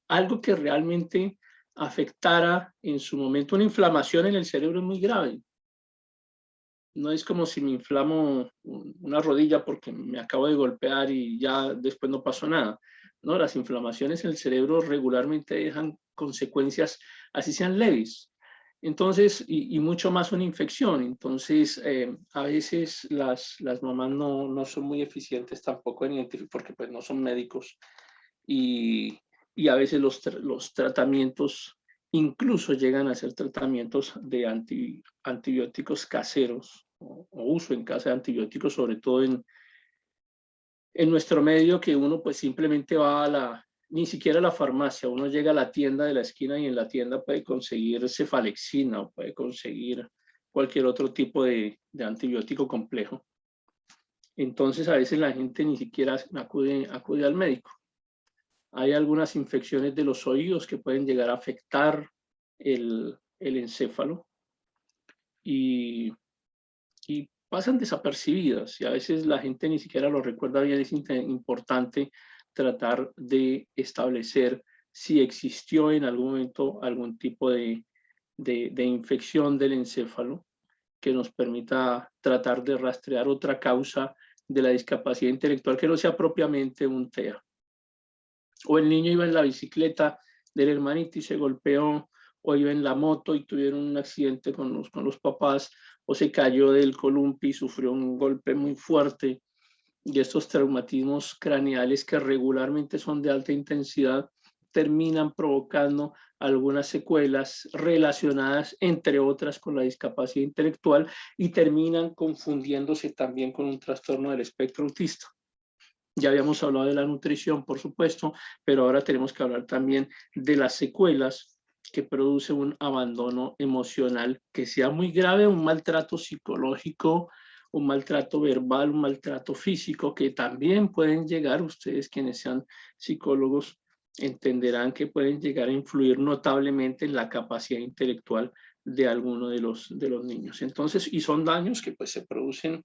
algo que realmente afectara en su momento. Una inflamación en el cerebro es muy grave. No es como si me inflamo una rodilla porque me acabo de golpear y ya después no pasó nada. No, las inflamaciones en el cerebro regularmente dejan consecuencias, así sean leves. Entonces, y mucho más una infección. Entonces, a veces las mamás no son muy eficientes tampoco en identificar, porque pues no son médicos. Y a veces los tratamientos incluso llegan a ser tratamientos de antibióticos caseros o uso en casa de antibióticos, sobre todo en nuestro medio que uno pues simplemente va a ni siquiera a la farmacia, uno llega a la tienda de la esquina y en la tienda puede conseguir cefalexina o puede conseguir cualquier otro tipo de antibiótico complejo. Entonces a veces la gente ni siquiera acude al médico. Hay algunas infecciones de los oídos que pueden llegar a afectar el encéfalo y pasan desapercibidas y a veces la gente ni siquiera lo recuerda bien. Es importante tratar de establecer si existió en algún momento algún tipo de infección del encéfalo que nos permita tratar de rastrear otra causa de la discapacidad intelectual que no sea propiamente un TEA. O el niño iba en la bicicleta del hermanito y se golpeó, o iba en la moto y tuvieron un accidente con los papás, o se cayó del columpio y sufrió un golpe muy fuerte. Y estos traumatismos craneales que regularmente son de alta intensidad terminan provocando algunas secuelas relacionadas, entre otras, con la discapacidad intelectual y terminan confundiéndose también con un trastorno del espectro autista. Ya habíamos hablado de la nutrición, por supuesto, pero ahora tenemos que hablar también de las secuelas que produce un abandono emocional que sea muy grave, un maltrato psicológico, un maltrato verbal, un maltrato físico, que también pueden llegar, ustedes quienes sean psicólogos entenderán que pueden llegar a influir notablemente en la capacidad intelectual de alguno de los niños. Entonces, y son daños que pues se producen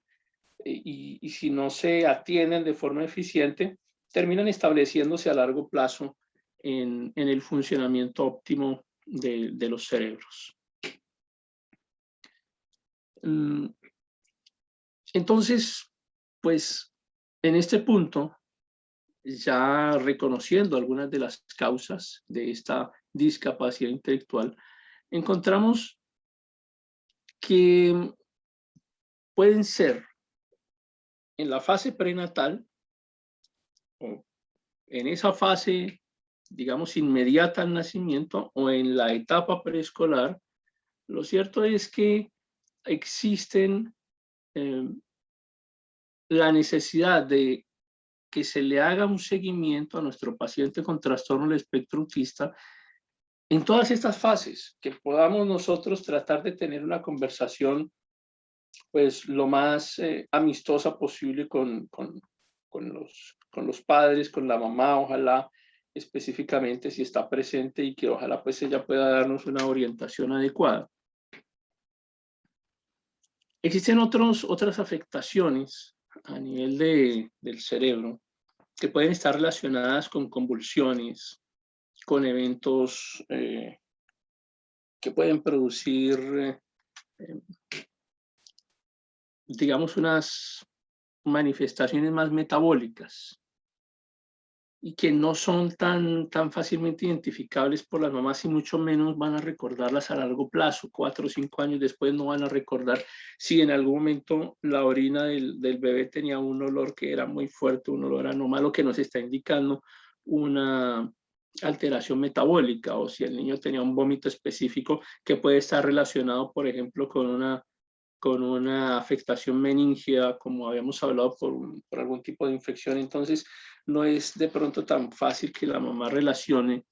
y si no se atienden de forma eficiente, terminan estableciéndose a largo plazo en el funcionamiento óptimo de los cerebros. Entonces, pues en este punto, ya reconociendo algunas de las causas de esta discapacidad intelectual, encontramos que pueden ser en la fase prenatal o en esa fase, digamos, inmediata al nacimiento o en la etapa preescolar. Lo cierto es que existen la necesidad de que se le haga un seguimiento a nuestro paciente con trastorno del espectro autista en todas estas fases, que podamos nosotros tratar de tener una conversación pues lo más amistosa posible con los padres, con la mamá, ojalá específicamente si está presente y que ojalá pues ella pueda darnos una orientación adecuada. Existen otras afectaciones a nivel del cerebro que pueden estar relacionadas con convulsiones, con eventos que pueden producir, digamos, unas manifestaciones más metabólicas y que no son tan fácilmente identificables por las mamás y mucho menos van a recordarlas a largo plazo. 4 o 5 años después no van a recordar si en algún momento la orina del bebé tenía un olor que era muy fuerte, un olor anómalo que nos está indicando una alteración metabólica, o si el niño tenía un vómito específico que puede estar relacionado, por ejemplo, con una afectación meningia, como habíamos hablado, por algún tipo de infección. Entonces, no es de pronto tan fácil que la mamá relacione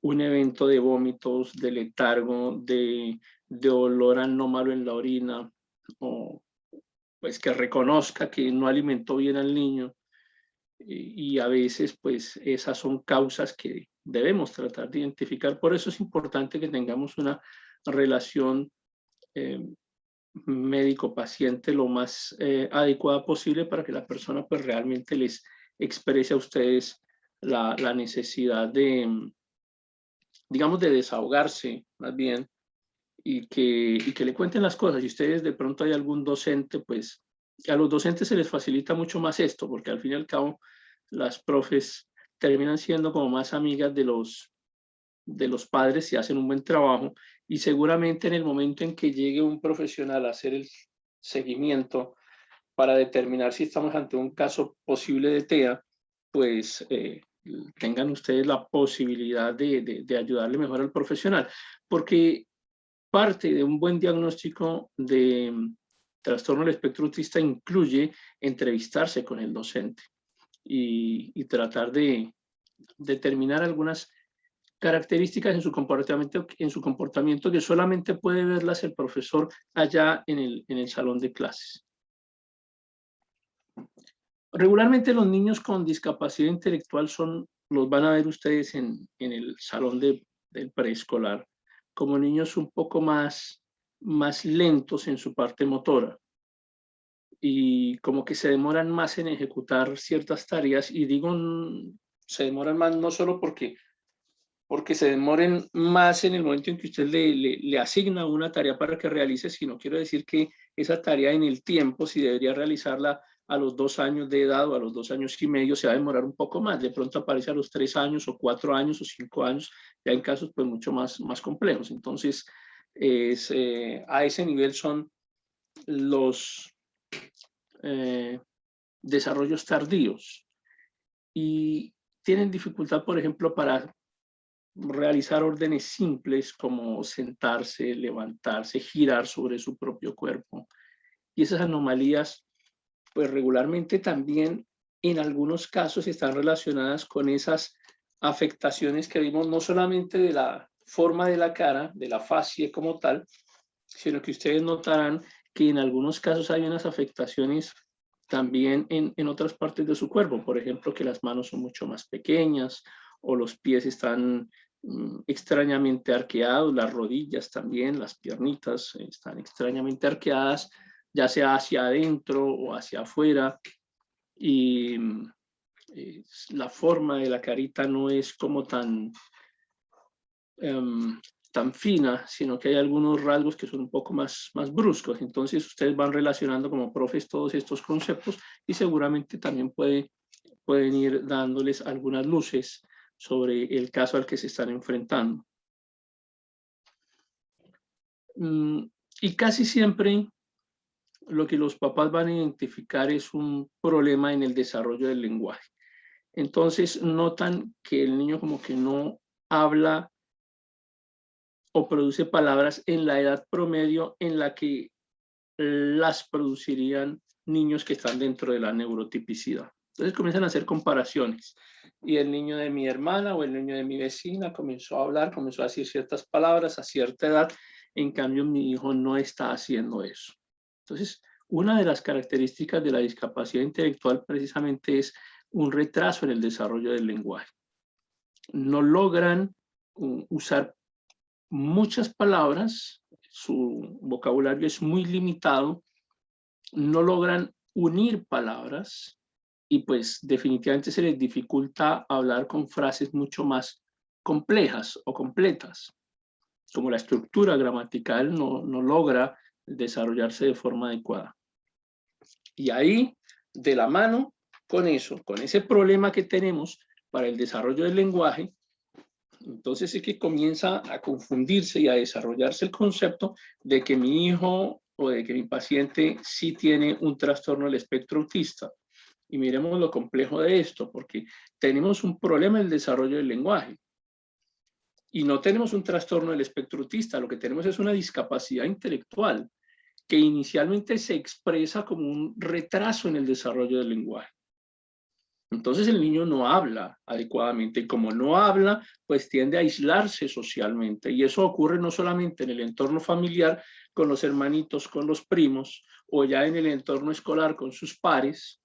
un evento de vómitos, de letargo, de olor anómalo en la orina, o pues que reconozca que no alimentó bien al niño. Y a veces, pues, esas son causas que debemos tratar de identificar. Por eso es importante que tengamos una relación médico-paciente lo más adecuada posible para que la persona pues realmente les exprese a ustedes la necesidad de, digamos, de desahogarse más bien y que le cuenten las cosas. Y ustedes de pronto hay algún docente, pues a los docentes se les facilita mucho más esto, porque al fin y al cabo las profes terminan siendo como más amigas de los padres y hacen un buen trabajo, y seguramente en el momento en que llegue un profesional a hacer el seguimiento para determinar si estamos ante un caso posible de TEA, pues tengan ustedes la posibilidad de ayudarle mejor al profesional, porque parte de un buen diagnóstico trastorno del espectro autista incluye entrevistarse con el docente y tratar de determinar algunas características en su comportamiento que solamente puede verlas el profesor allá en el salón de clases. Regularmente los niños con discapacidad intelectual los van a ver ustedes en el salón del preescolar como niños un poco más lentos en su parte motora y como que se demoran más en ejecutar ciertas tareas, y digo se demoran más no solo porque se demoren más en el momento en que usted le asigna una tarea para que realice, sino quiero decir que esa tarea en el tiempo, si debería realizarla a los 2 años de edad o a los 2 años y medio, se va a demorar un poco más. De pronto aparece a los 3 años o 4 años o 5 años, ya en casos pues mucho más complejos. Entonces, a ese nivel son los desarrollos tardíos y tienen dificultad, por ejemplo, para realizar órdenes simples como sentarse, levantarse, girar sobre su propio cuerpo. Y esas anomalías, pues regularmente también en algunos casos están relacionadas con esas afectaciones que vimos, no solamente de la forma de la cara, de la facie como tal, sino que ustedes notarán que en algunos casos hay unas afectaciones también en otras partes de su cuerpo. Por ejemplo, que las manos son mucho más pequeñas o los pies están extrañamente arqueados, las rodillas también, las piernitas están extrañamente arqueadas, ya sea hacia adentro o hacia afuera, y la forma de la carita no es como tan fina, sino que hay algunos rasgos que son un poco más bruscos. Entonces ustedes van relacionando como profes todos estos conceptos y seguramente también pueden ir dándoles algunas luces sobre el caso al que se están enfrentando. Y casi siempre lo que los papás van a identificar es un problema en el desarrollo del lenguaje. Entonces notan que el niño como que no habla o produce palabras en la edad promedio en la que las producirían niños que están dentro de la neurotipicidad. Entonces comienzan a hacer comparaciones. Y el niño de mi hermana o el niño de mi vecina comenzó a hablar, comenzó a decir ciertas palabras a cierta edad, en cambio mi hijo no está haciendo eso. Entonces, una de las características de la discapacidad intelectual precisamente es un retraso en el desarrollo del lenguaje. No logran usar muchas palabras, su vocabulario es muy limitado, no logran unir palabras y pues definitivamente se les dificulta hablar con frases mucho más complejas o completas, como la estructura gramatical no logra desarrollarse de forma adecuada. Y ahí, de la mano con eso, con ese problema que tenemos para el desarrollo del lenguaje, entonces es que comienza a confundirse y a desarrollarse el concepto de que mi hijo o de que mi paciente sí tiene un trastorno del espectro autista. Y miremos lo complejo de esto, porque tenemos un problema en el desarrollo del lenguaje. Y no tenemos un trastorno del espectro autista, lo que tenemos es una discapacidad intelectual que inicialmente se expresa como un retraso en el desarrollo del lenguaje. Entonces el niño no habla adecuadamente y como no habla, pues tiende a aislarse socialmente. Y eso ocurre no solamente en el entorno familiar, con los hermanitos, con los primos, o ya en el entorno escolar con sus pares.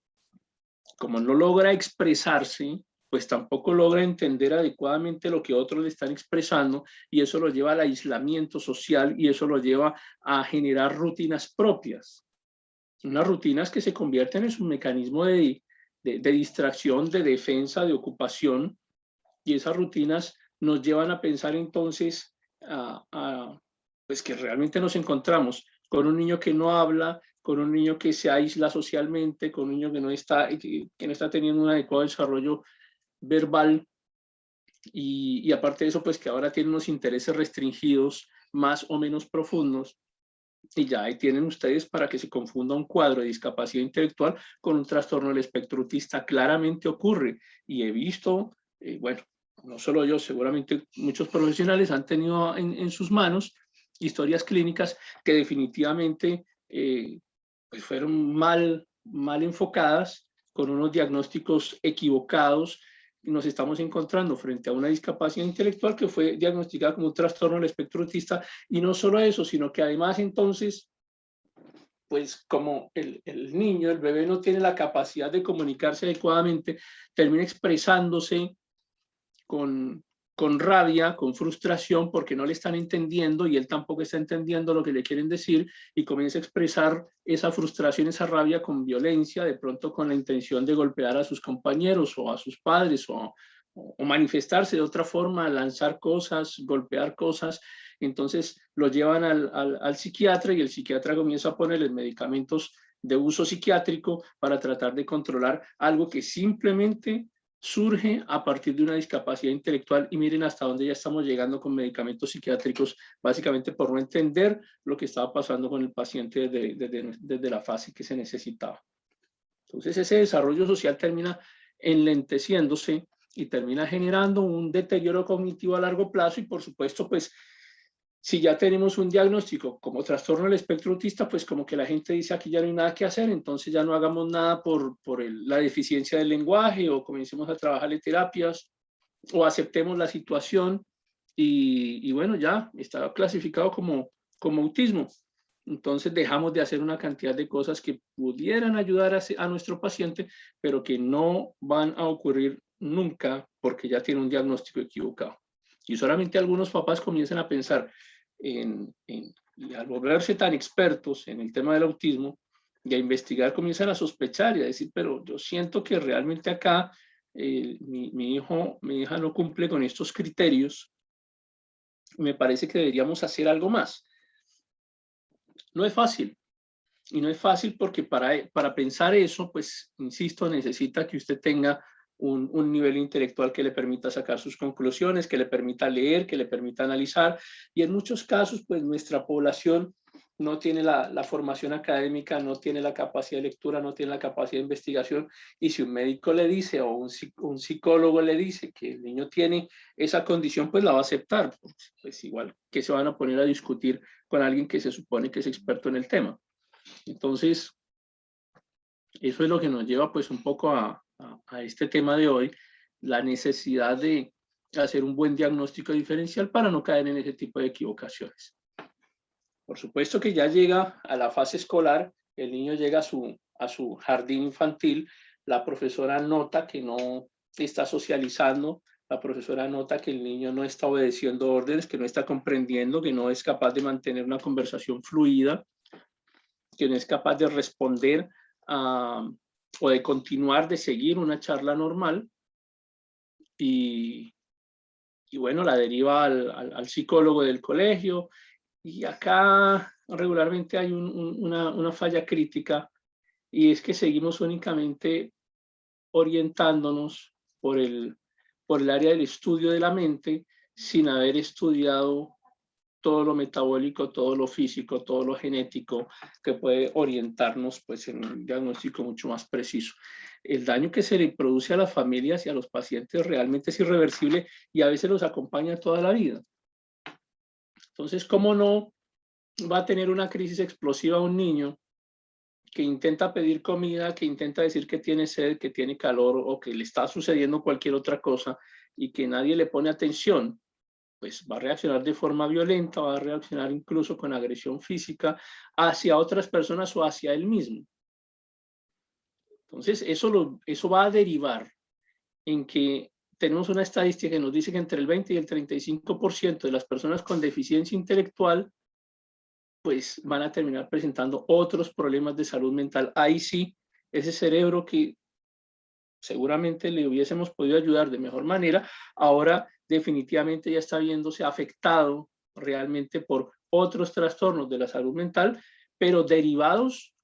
Como no logra expresarse, pues tampoco logra entender adecuadamente lo que otros le están expresando, y eso lo lleva al aislamiento social y eso lo lleva a generar rutinas propias. Unas rutinas que se convierten en un mecanismo de distracción, de defensa, de ocupación, y esas rutinas nos llevan a pensar entonces pues que realmente nos encontramos con un niño que no habla, con un niño que se aísla socialmente, con un niño que no está teniendo un adecuado desarrollo verbal, y aparte de eso, pues que ahora tiene unos intereses restringidos más o menos profundos. Y ya ahí tienen ustedes para que se confunda un cuadro de discapacidad intelectual con un trastorno del espectro autista. Claramente ocurre, y he visto, bueno, no solo yo, seguramente muchos profesionales han tenido en sus manos historias clínicas que definitivamente pues fueron mal enfocadas, con unos diagnósticos equivocados, y nos estamos encontrando frente a una discapacidad intelectual que fue diagnosticada como un trastorno del espectro autista, y no solo eso, sino que además entonces, pues como el niño, el bebé no tiene la capacidad de comunicarse adecuadamente, termina expresándose con rabia, con frustración, porque no le están entendiendo y él tampoco está entendiendo lo que le quieren decir, y comienza a expresar esa frustración, esa rabia con violencia, de pronto con la intención de golpear a sus compañeros o a sus padres, o manifestarse de otra forma, lanzar cosas, golpear cosas. Entonces lo llevan al psiquiatra, y el psiquiatra comienza a ponerles medicamentos de uso psiquiátrico para tratar de controlar algo que simplemente surge a partir de una discapacidad intelectual. Y miren hasta dónde ya estamos llegando con medicamentos psiquiátricos, básicamente por no entender lo que estaba pasando con el paciente desde la fase que se necesitaba. Entonces ese desarrollo social termina enlenteciéndose y termina generando un deterioro cognitivo a largo plazo, y por supuesto, pues si ya tenemos un diagnóstico como trastorno del espectro autista, pues como que la gente dice, aquí ya no hay nada que hacer, entonces ya no hagamos nada por la deficiencia del lenguaje, o comencemos a trabajarle terapias, o aceptemos la situación, y bueno, ya está clasificado como autismo. Entonces dejamos de hacer una cantidad de cosas que pudieran ayudar a nuestro paciente, pero que no van a ocurrir nunca porque ya tiene un diagnóstico equivocado. Y solamente algunos papás comienzan a pensar y al volverse tan expertos en el tema del autismo y a investigar, comienzan a sospechar y a decir, pero yo siento que realmente acá mi hija no cumple con estos criterios, me parece que deberíamos hacer algo más. No es fácil. Y no es fácil porque para pensar eso, pues, insisto, necesita que usted tenga un nivel intelectual que le permita sacar sus conclusiones, que le permita leer, que le permita analizar. Y en muchos casos, pues, nuestra población no tiene la formación académica, no tiene la capacidad de lectura, no tiene la capacidad de investigación. Y si un médico le dice, o un psicólogo le dice que el niño tiene esa condición, pues la va a aceptar. Pues igual que se van a poner a discutir con alguien que se supone que es experto en el tema. Entonces, eso es lo que nos lleva pues un poco a este tema de hoy, la necesidad de hacer un buen diagnóstico diferencial para no caer en ese tipo de equivocaciones. Por supuesto que ya llega a la fase escolar, el niño llega a su jardín infantil, la profesora nota que no está socializando, la profesora nota que el niño no está obedeciendo órdenes, que no está comprendiendo, que no es capaz de mantener una conversación fluida, que no es capaz de responder o de continuar, de seguir una charla normal, y bueno, la deriva al psicólogo del colegio, y acá regularmente hay una falla crítica, y es que seguimos únicamente orientándonos por el área del estudio de la mente, sin haber estudiado todo lo metabólico, todo lo físico, todo lo genético, que puede orientarnos pues, en un diagnóstico mucho más preciso. El daño que se le produce a las familias y a los pacientes realmente es irreversible, y a veces los acompaña toda la vida. Entonces, ¿cómo no va a tener una crisis explosiva un niño que intenta pedir comida, que intenta decir que tiene sed, que tiene calor, o que le está sucediendo cualquier otra cosa, y que nadie le pone atención? Pues va a reaccionar de forma violenta, va a reaccionar incluso con agresión física hacia otras personas o hacia él mismo. Entonces, eso va a derivar en que tenemos una estadística que nos dice que entre el 20 y el 35% de las personas con deficiencia intelectual pues van a terminar presentando otros problemas de salud mental. Ahí sí, ese cerebro que seguramente le hubiésemos podido ayudar de mejor manera, ahora definitivamente ya está viéndose afectado realmente por otros trastornos de la salud mental, pero derivados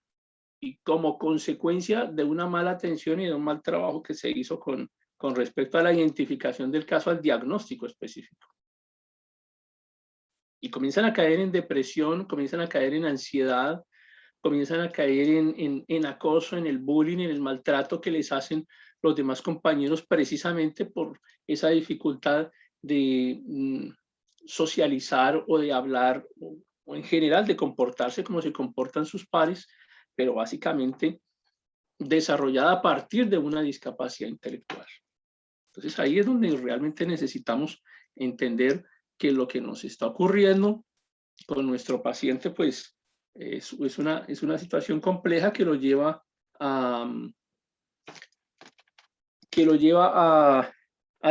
y como consecuencia de una mala atención y de un mal trabajo que se hizo con respecto a la identificación del caso, al diagnóstico específico. Y comienzan a caer en depresión, comienzan a caer en ansiedad, comienzan a caer en acoso, en el bullying, en el maltrato que les hacen los demás compañeros, precisamente por esa dificultad de socializar, o de hablar, o en general de comportarse como se comportan sus pares, pero básicamente desarrollada a partir de una discapacidad intelectual. Entonces ahí es donde realmente necesitamos entender que lo que nos está ocurriendo con nuestro paciente, pues es una situación compleja que lo lleva a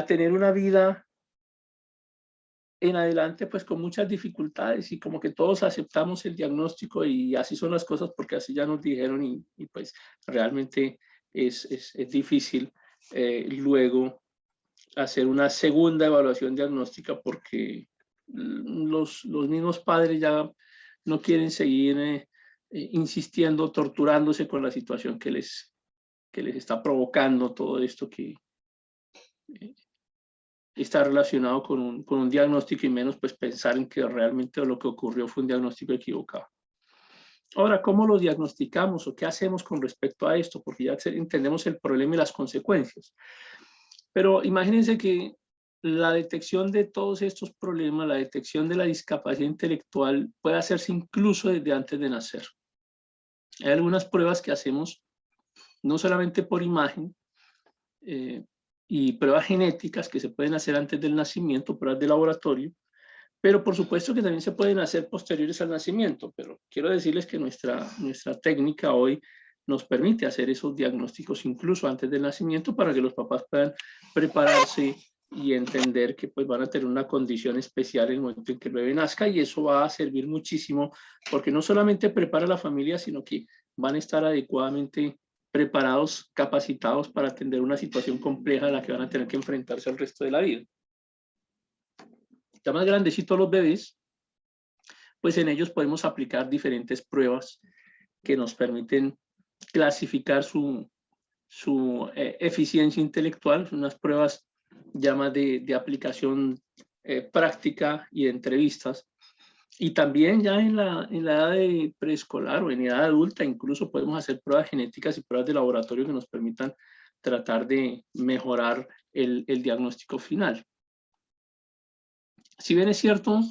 tener una vida en adelante pues con muchas dificultades, y como que todos aceptamos el diagnóstico y así son las cosas porque así ya nos dijeron, y pues realmente es difícil luego hacer una segunda evaluación diagnóstica porque los mismos padres ya no quieren seguir insistiendo, torturándose con la situación que les está provocando todo esto que está relacionado con un diagnóstico, y menos pues pensar en que realmente lo que ocurrió fue un diagnóstico equivocado. Ahora, ¿cómo lo diagnosticamos o qué hacemos con respecto a esto? Porque ya entendemos el problema y las consecuencias. Pero imagínense que la detección de todos estos problemas, la detección de la discapacidad intelectual puede hacerse incluso desde antes de nacer. Hay algunas pruebas que hacemos no solamente por imagen, y pruebas genéticas que se pueden hacer antes del nacimiento, pruebas de laboratorio, pero por supuesto que también se pueden hacer posteriores al nacimiento. Pero quiero decirles que nuestra técnica hoy nos permite hacer esos diagnósticos incluso antes del nacimiento para que los papás puedan prepararse y entender que pues van a tener una condición especial en el momento en que el bebé nazca, y eso va a servir muchísimo porque no solamente prepara a la familia, sino que van a estar adecuadamente preparados, capacitados para atender una situación compleja a la que van a tener que enfrentarse el resto de la vida. Ya más grandecitos los bebés, pues en ellos podemos aplicar diferentes pruebas que nos permiten clasificar su eficiencia intelectual, unas pruebas llamadas de aplicación práctica y de entrevistas. Y también ya en la edad de preescolar o en edad adulta incluso podemos hacer pruebas genéticas y pruebas de laboratorio que nos permitan tratar de mejorar el diagnóstico final. Si bien es cierto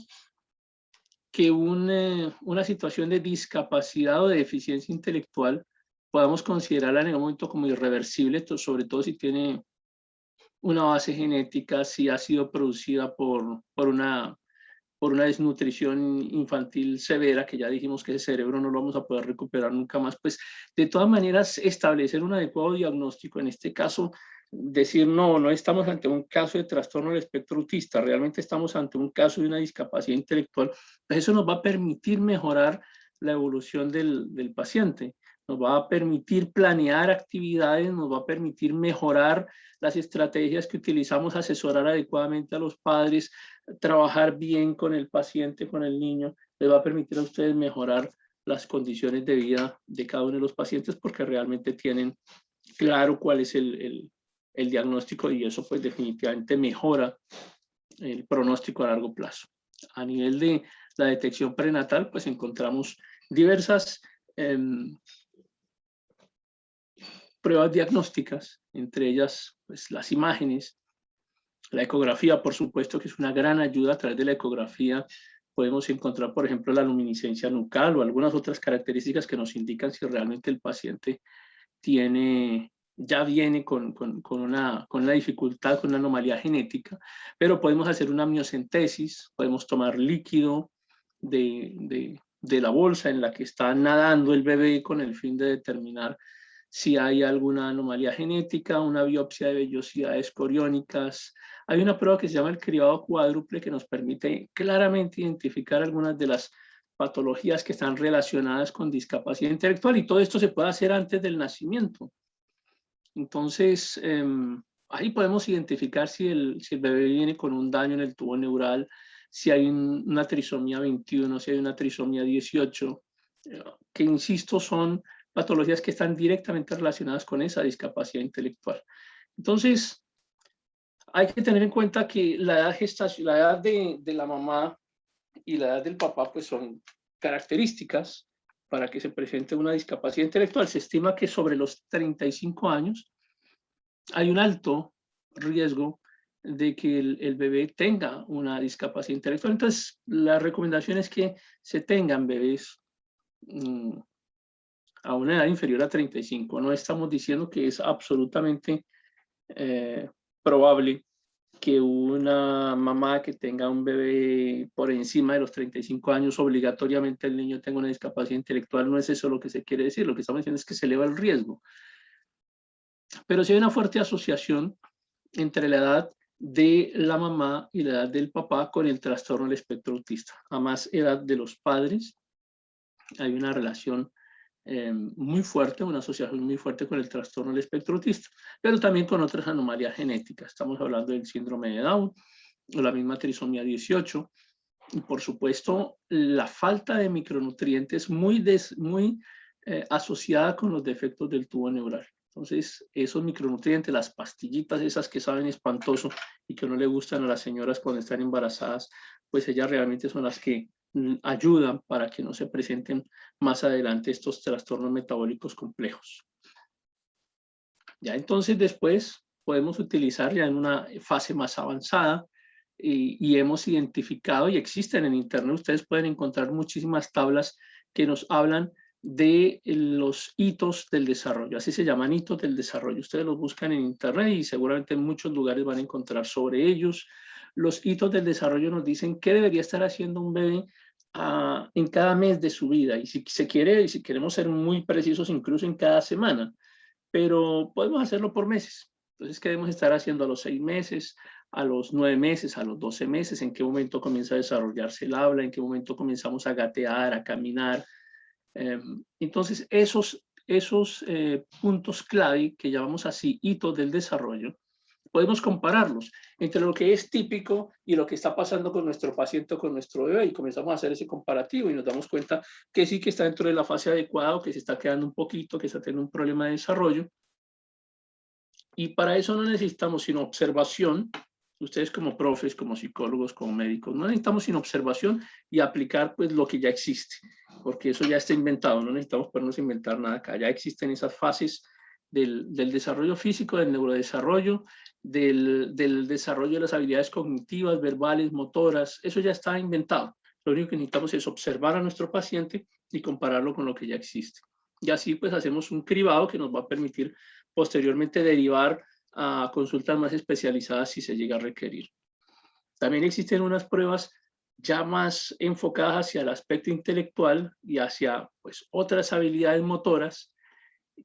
que una situación de discapacidad o de deficiencia intelectual podamos considerarla en algún momento como irreversible, sobre todo si tiene una base genética, si ha sido producida por una desnutrición infantil severa, que ya dijimos que ese cerebro no lo vamos a poder recuperar nunca más, pues de todas maneras establecer un adecuado diagnóstico, en este caso decir no estamos ante un caso de trastorno del espectro autista, realmente estamos ante un caso de una discapacidad intelectual, pues eso nos va a permitir mejorar la evolución del paciente, nos va a permitir planear actividades, nos va a permitir mejorar las estrategias que utilizamos, asesorar adecuadamente a los padres, trabajar bien con el paciente, con el niño, les va a permitir a ustedes mejorar las condiciones de vida de cada uno de los pacientes porque realmente tienen claro cuál es el diagnóstico, y eso pues definitivamente mejora el pronóstico a largo plazo. A nivel de la detección prenatal, pues encontramos diversas pruebas diagnósticas, entre ellas pues, las imágenes, la ecografía, por supuesto, que es una gran ayuda. A través de la ecografía podemos encontrar, por ejemplo, la luminiscencia nucal o algunas otras características que nos indican si realmente el paciente ya viene con una dificultad, con una anomalía genética, pero podemos hacer una amniocentesis, podemos tomar líquido de la bolsa en la que está nadando el bebé con el fin de determinar si hay alguna anomalía genética, una biopsia de vellosidades coriónicas. Hay una prueba que se llama el cribado cuádruple que nos permite claramente identificar algunas de las patologías que están relacionadas con discapacidad intelectual, y todo esto se puede hacer antes del nacimiento. Entonces, ahí podemos identificar si el bebé viene con un daño en el tubo neural, si hay una trisomía 21, si hay una trisomía 18, que insisto son patologías que están directamente relacionadas con esa discapacidad intelectual. Entonces, hay que tener en cuenta que la edad de la mamá y la edad del papá pues son características para que se presente una discapacidad intelectual. Se estima que sobre los 35 años hay un alto riesgo de que el bebé tenga una discapacidad intelectual. Entonces, la recomendación es que se tengan bebés a una edad inferior a 35. No estamos diciendo que es absolutamente probable que una mamá que tenga un bebé por encima de los 35 años, obligatoriamente el niño tenga una discapacidad intelectual. No es eso lo que se quiere decir. Lo que estamos diciendo es que se eleva el riesgo. Pero sí hay una fuerte asociación entre la edad de la mamá y la edad del papá con el trastorno del espectro autista. A más edad de los padres, hay una relación muy fuerte, una asociación muy fuerte con el trastorno del espectro autista, pero también con otras anomalías genéticas. Estamos hablando del síndrome de Down o la misma trisomía 18. Y por supuesto, la falta de micronutrientes muy asociada con los defectos del tubo neural. Entonces, esos micronutrientes, las pastillitas esas que saben espantoso y que no le gustan a las señoras cuando están embarazadas, pues ellas realmente son las que ayudan para que no se presenten más adelante estos trastornos metabólicos complejos. Ya entonces después podemos utilizar ya en una fase más avanzada y hemos identificado, y existen en internet, ustedes pueden encontrar muchísimas tablas que nos hablan de los hitos del desarrollo. Así se llaman, hitos del desarrollo. Ustedes los buscan en internet y seguramente en muchos lugares van a encontrar sobre ellos. Los hitos del desarrollo nos dicen qué debería estar haciendo un bebé en cada mes de su vida, y si se quiere, y si queremos ser muy precisos, incluso en cada semana, pero podemos hacerlo por meses. Entonces, ¿qué debemos estar haciendo a los 6 meses, a los 9 meses, a los 12 meses? ¿En qué momento comienza a desarrollarse el habla? ¿En qué momento comenzamos a gatear, a caminar? Entonces, esos puntos clave, que llamamos así hitos del desarrollo, podemos compararlos entre lo que es típico y lo que está pasando con nuestro paciente o con nuestro bebé, y comenzamos a hacer ese comparativo y nos damos cuenta que sí que está dentro de la fase adecuada o que se está quedando un poquito, que está teniendo un problema de desarrollo. Y para eso no necesitamos sino observación. Ustedes como profes, como psicólogos, como médicos, no necesitamos sino observación y aplicar pues lo que ya existe, porque eso ya está inventado, no necesitamos ponernos a inventar nada acá. Ya existen esas fases del desarrollo físico, del neurodesarrollo, del desarrollo de las habilidades cognitivas, verbales, motoras. Eso ya está inventado. Lo único que necesitamos es observar a nuestro paciente y compararlo con lo que ya existe. Y así pues hacemos un cribado que nos va a permitir posteriormente derivar a consultas más especializadas si se llega a requerir. También existen unas pruebas ya más enfocadas hacia el aspecto intelectual y hacia pues, otras habilidades motoras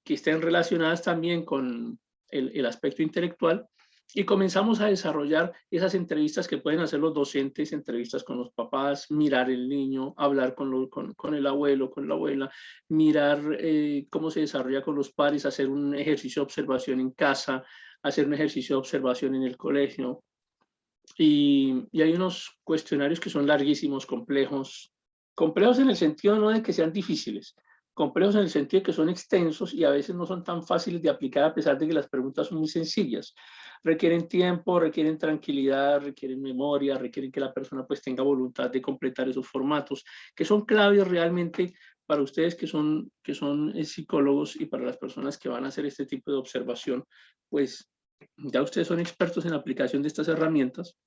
que estén relacionadas también con el aspecto intelectual, y comenzamos a desarrollar esas entrevistas que pueden hacer los docentes, entrevistas con los papás, mirar el niño, hablar con el abuelo, con la abuela, mirar cómo se desarrolla con los padres, hacer un ejercicio de observación en casa, hacer un ejercicio de observación en el colegio. Y hay unos cuestionarios que son larguísimos, complejos en el sentido no de que sean difíciles, complejos en el sentido de que son extensos y a veces no son tan fáciles de aplicar a pesar de que las preguntas son muy sencillas. Requieren tiempo, requieren tranquilidad, requieren memoria, requieren que la persona pues tenga voluntad de completar esos formatos, que son claves realmente para ustedes que son psicólogos, y para las personas que van a hacer este tipo de observación, pues ya ustedes son expertos en la aplicación de estas herramientas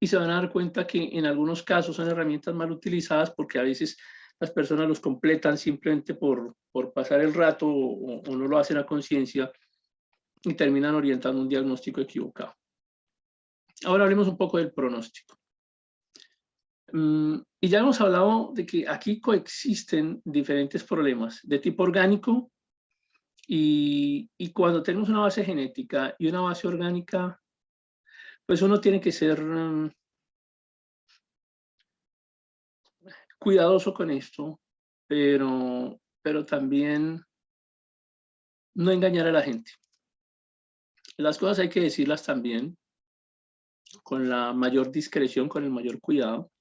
y se van a dar cuenta que en algunos casos son herramientas mal utilizadas porque a veces las personas los completan simplemente por pasar el rato o no lo hacen a conciencia y terminan orientando un diagnóstico equivocado. Ahora hablemos un poco del pronóstico. Y ya hemos hablado de que aquí coexisten diferentes problemas de tipo orgánico y cuando tenemos una base genética y una base orgánica, pues uno tiene que ser cuidadoso con esto, pero también no engañar a la gente. Las cosas hay que decirlas también con la mayor discreción, con el mayor cuidado,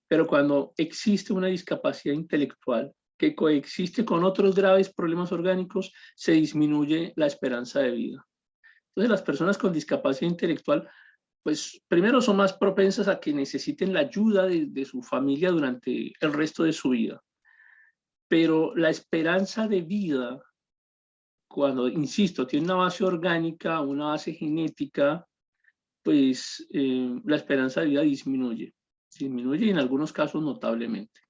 pero cuando existe una discapacidad intelectual que coexiste con otros graves problemas orgánicos, se disminuye la esperanza de vida. Entonces, las personas con discapacidad intelectual, pues primero son más propensas a que necesiten la ayuda de su familia durante el resto de su vida. Pero la esperanza de vida, cuando, insisto, tiene una base orgánica, una base genética, pues la esperanza de vida disminuye y en algunos casos notablemente.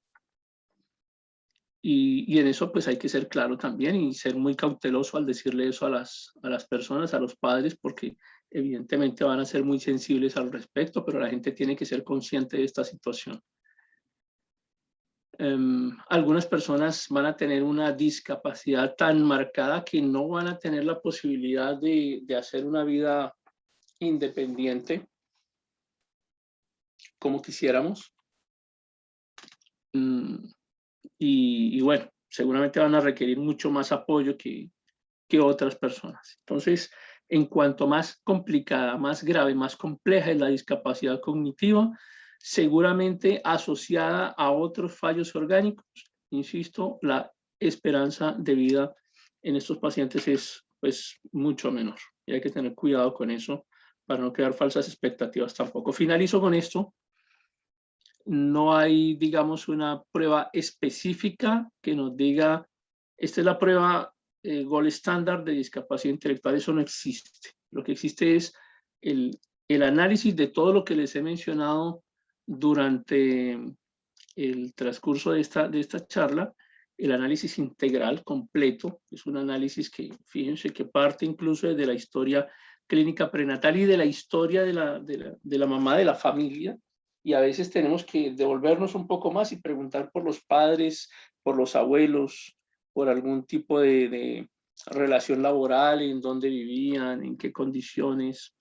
Y en eso pues hay que ser claro también y ser muy cauteloso al decirle eso a las personas, a los padres, porque evidentemente van a ser muy sensibles al respecto, pero la gente tiene que ser consciente de esta situación. Algunas personas van a tener una discapacidad tan marcada que no van a tener la posibilidad de hacer una vida independiente como quisiéramos. Y bueno, seguramente van a requerir mucho más apoyo que otras personas. Entonces, en cuanto más complicada, más grave, más compleja es la discapacidad cognitiva, seguramente asociada a otros fallos orgánicos, insisto, la esperanza de vida en estos pacientes es pues mucho menor. Y hay que tener cuidado con eso para no crear falsas expectativas tampoco. Finalizo con esto. No hay, digamos, una prueba específica que nos diga, esta es la prueba gold estándar de discapacidad intelectual. Eso no existe. Lo que existe es el análisis de todo lo que les he mencionado durante el transcurso de esta charla, el análisis integral completo. Es un análisis que, fíjense, que parte incluso desde la historia clínica prenatal y de la historia de la mamá de la familia, y a veces tenemos que devolvernos un poco más y preguntar por los padres, por los abuelos, por algún tipo de relación laboral, en dónde vivían, en qué condiciones.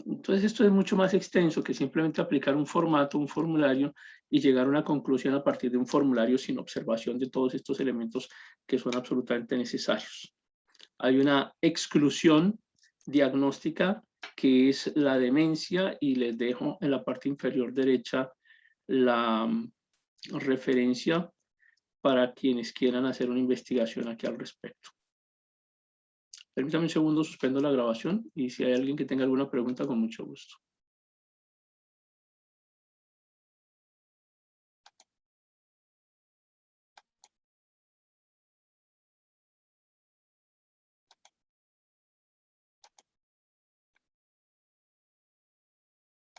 Entonces esto es mucho más extenso que simplemente aplicar un formato, un formulario y llegar a una conclusión a partir de un formulario sin observación de todos estos elementos que son absolutamente necesarios. Hay una exclusión diagnóstica que es la demencia, y les dejo en la parte inferior derecha la referencia para quienes quieran hacer una investigación aquí al respecto. Permítame un segundo, suspendo la grabación y si hay alguien que tenga alguna pregunta, con mucho gusto.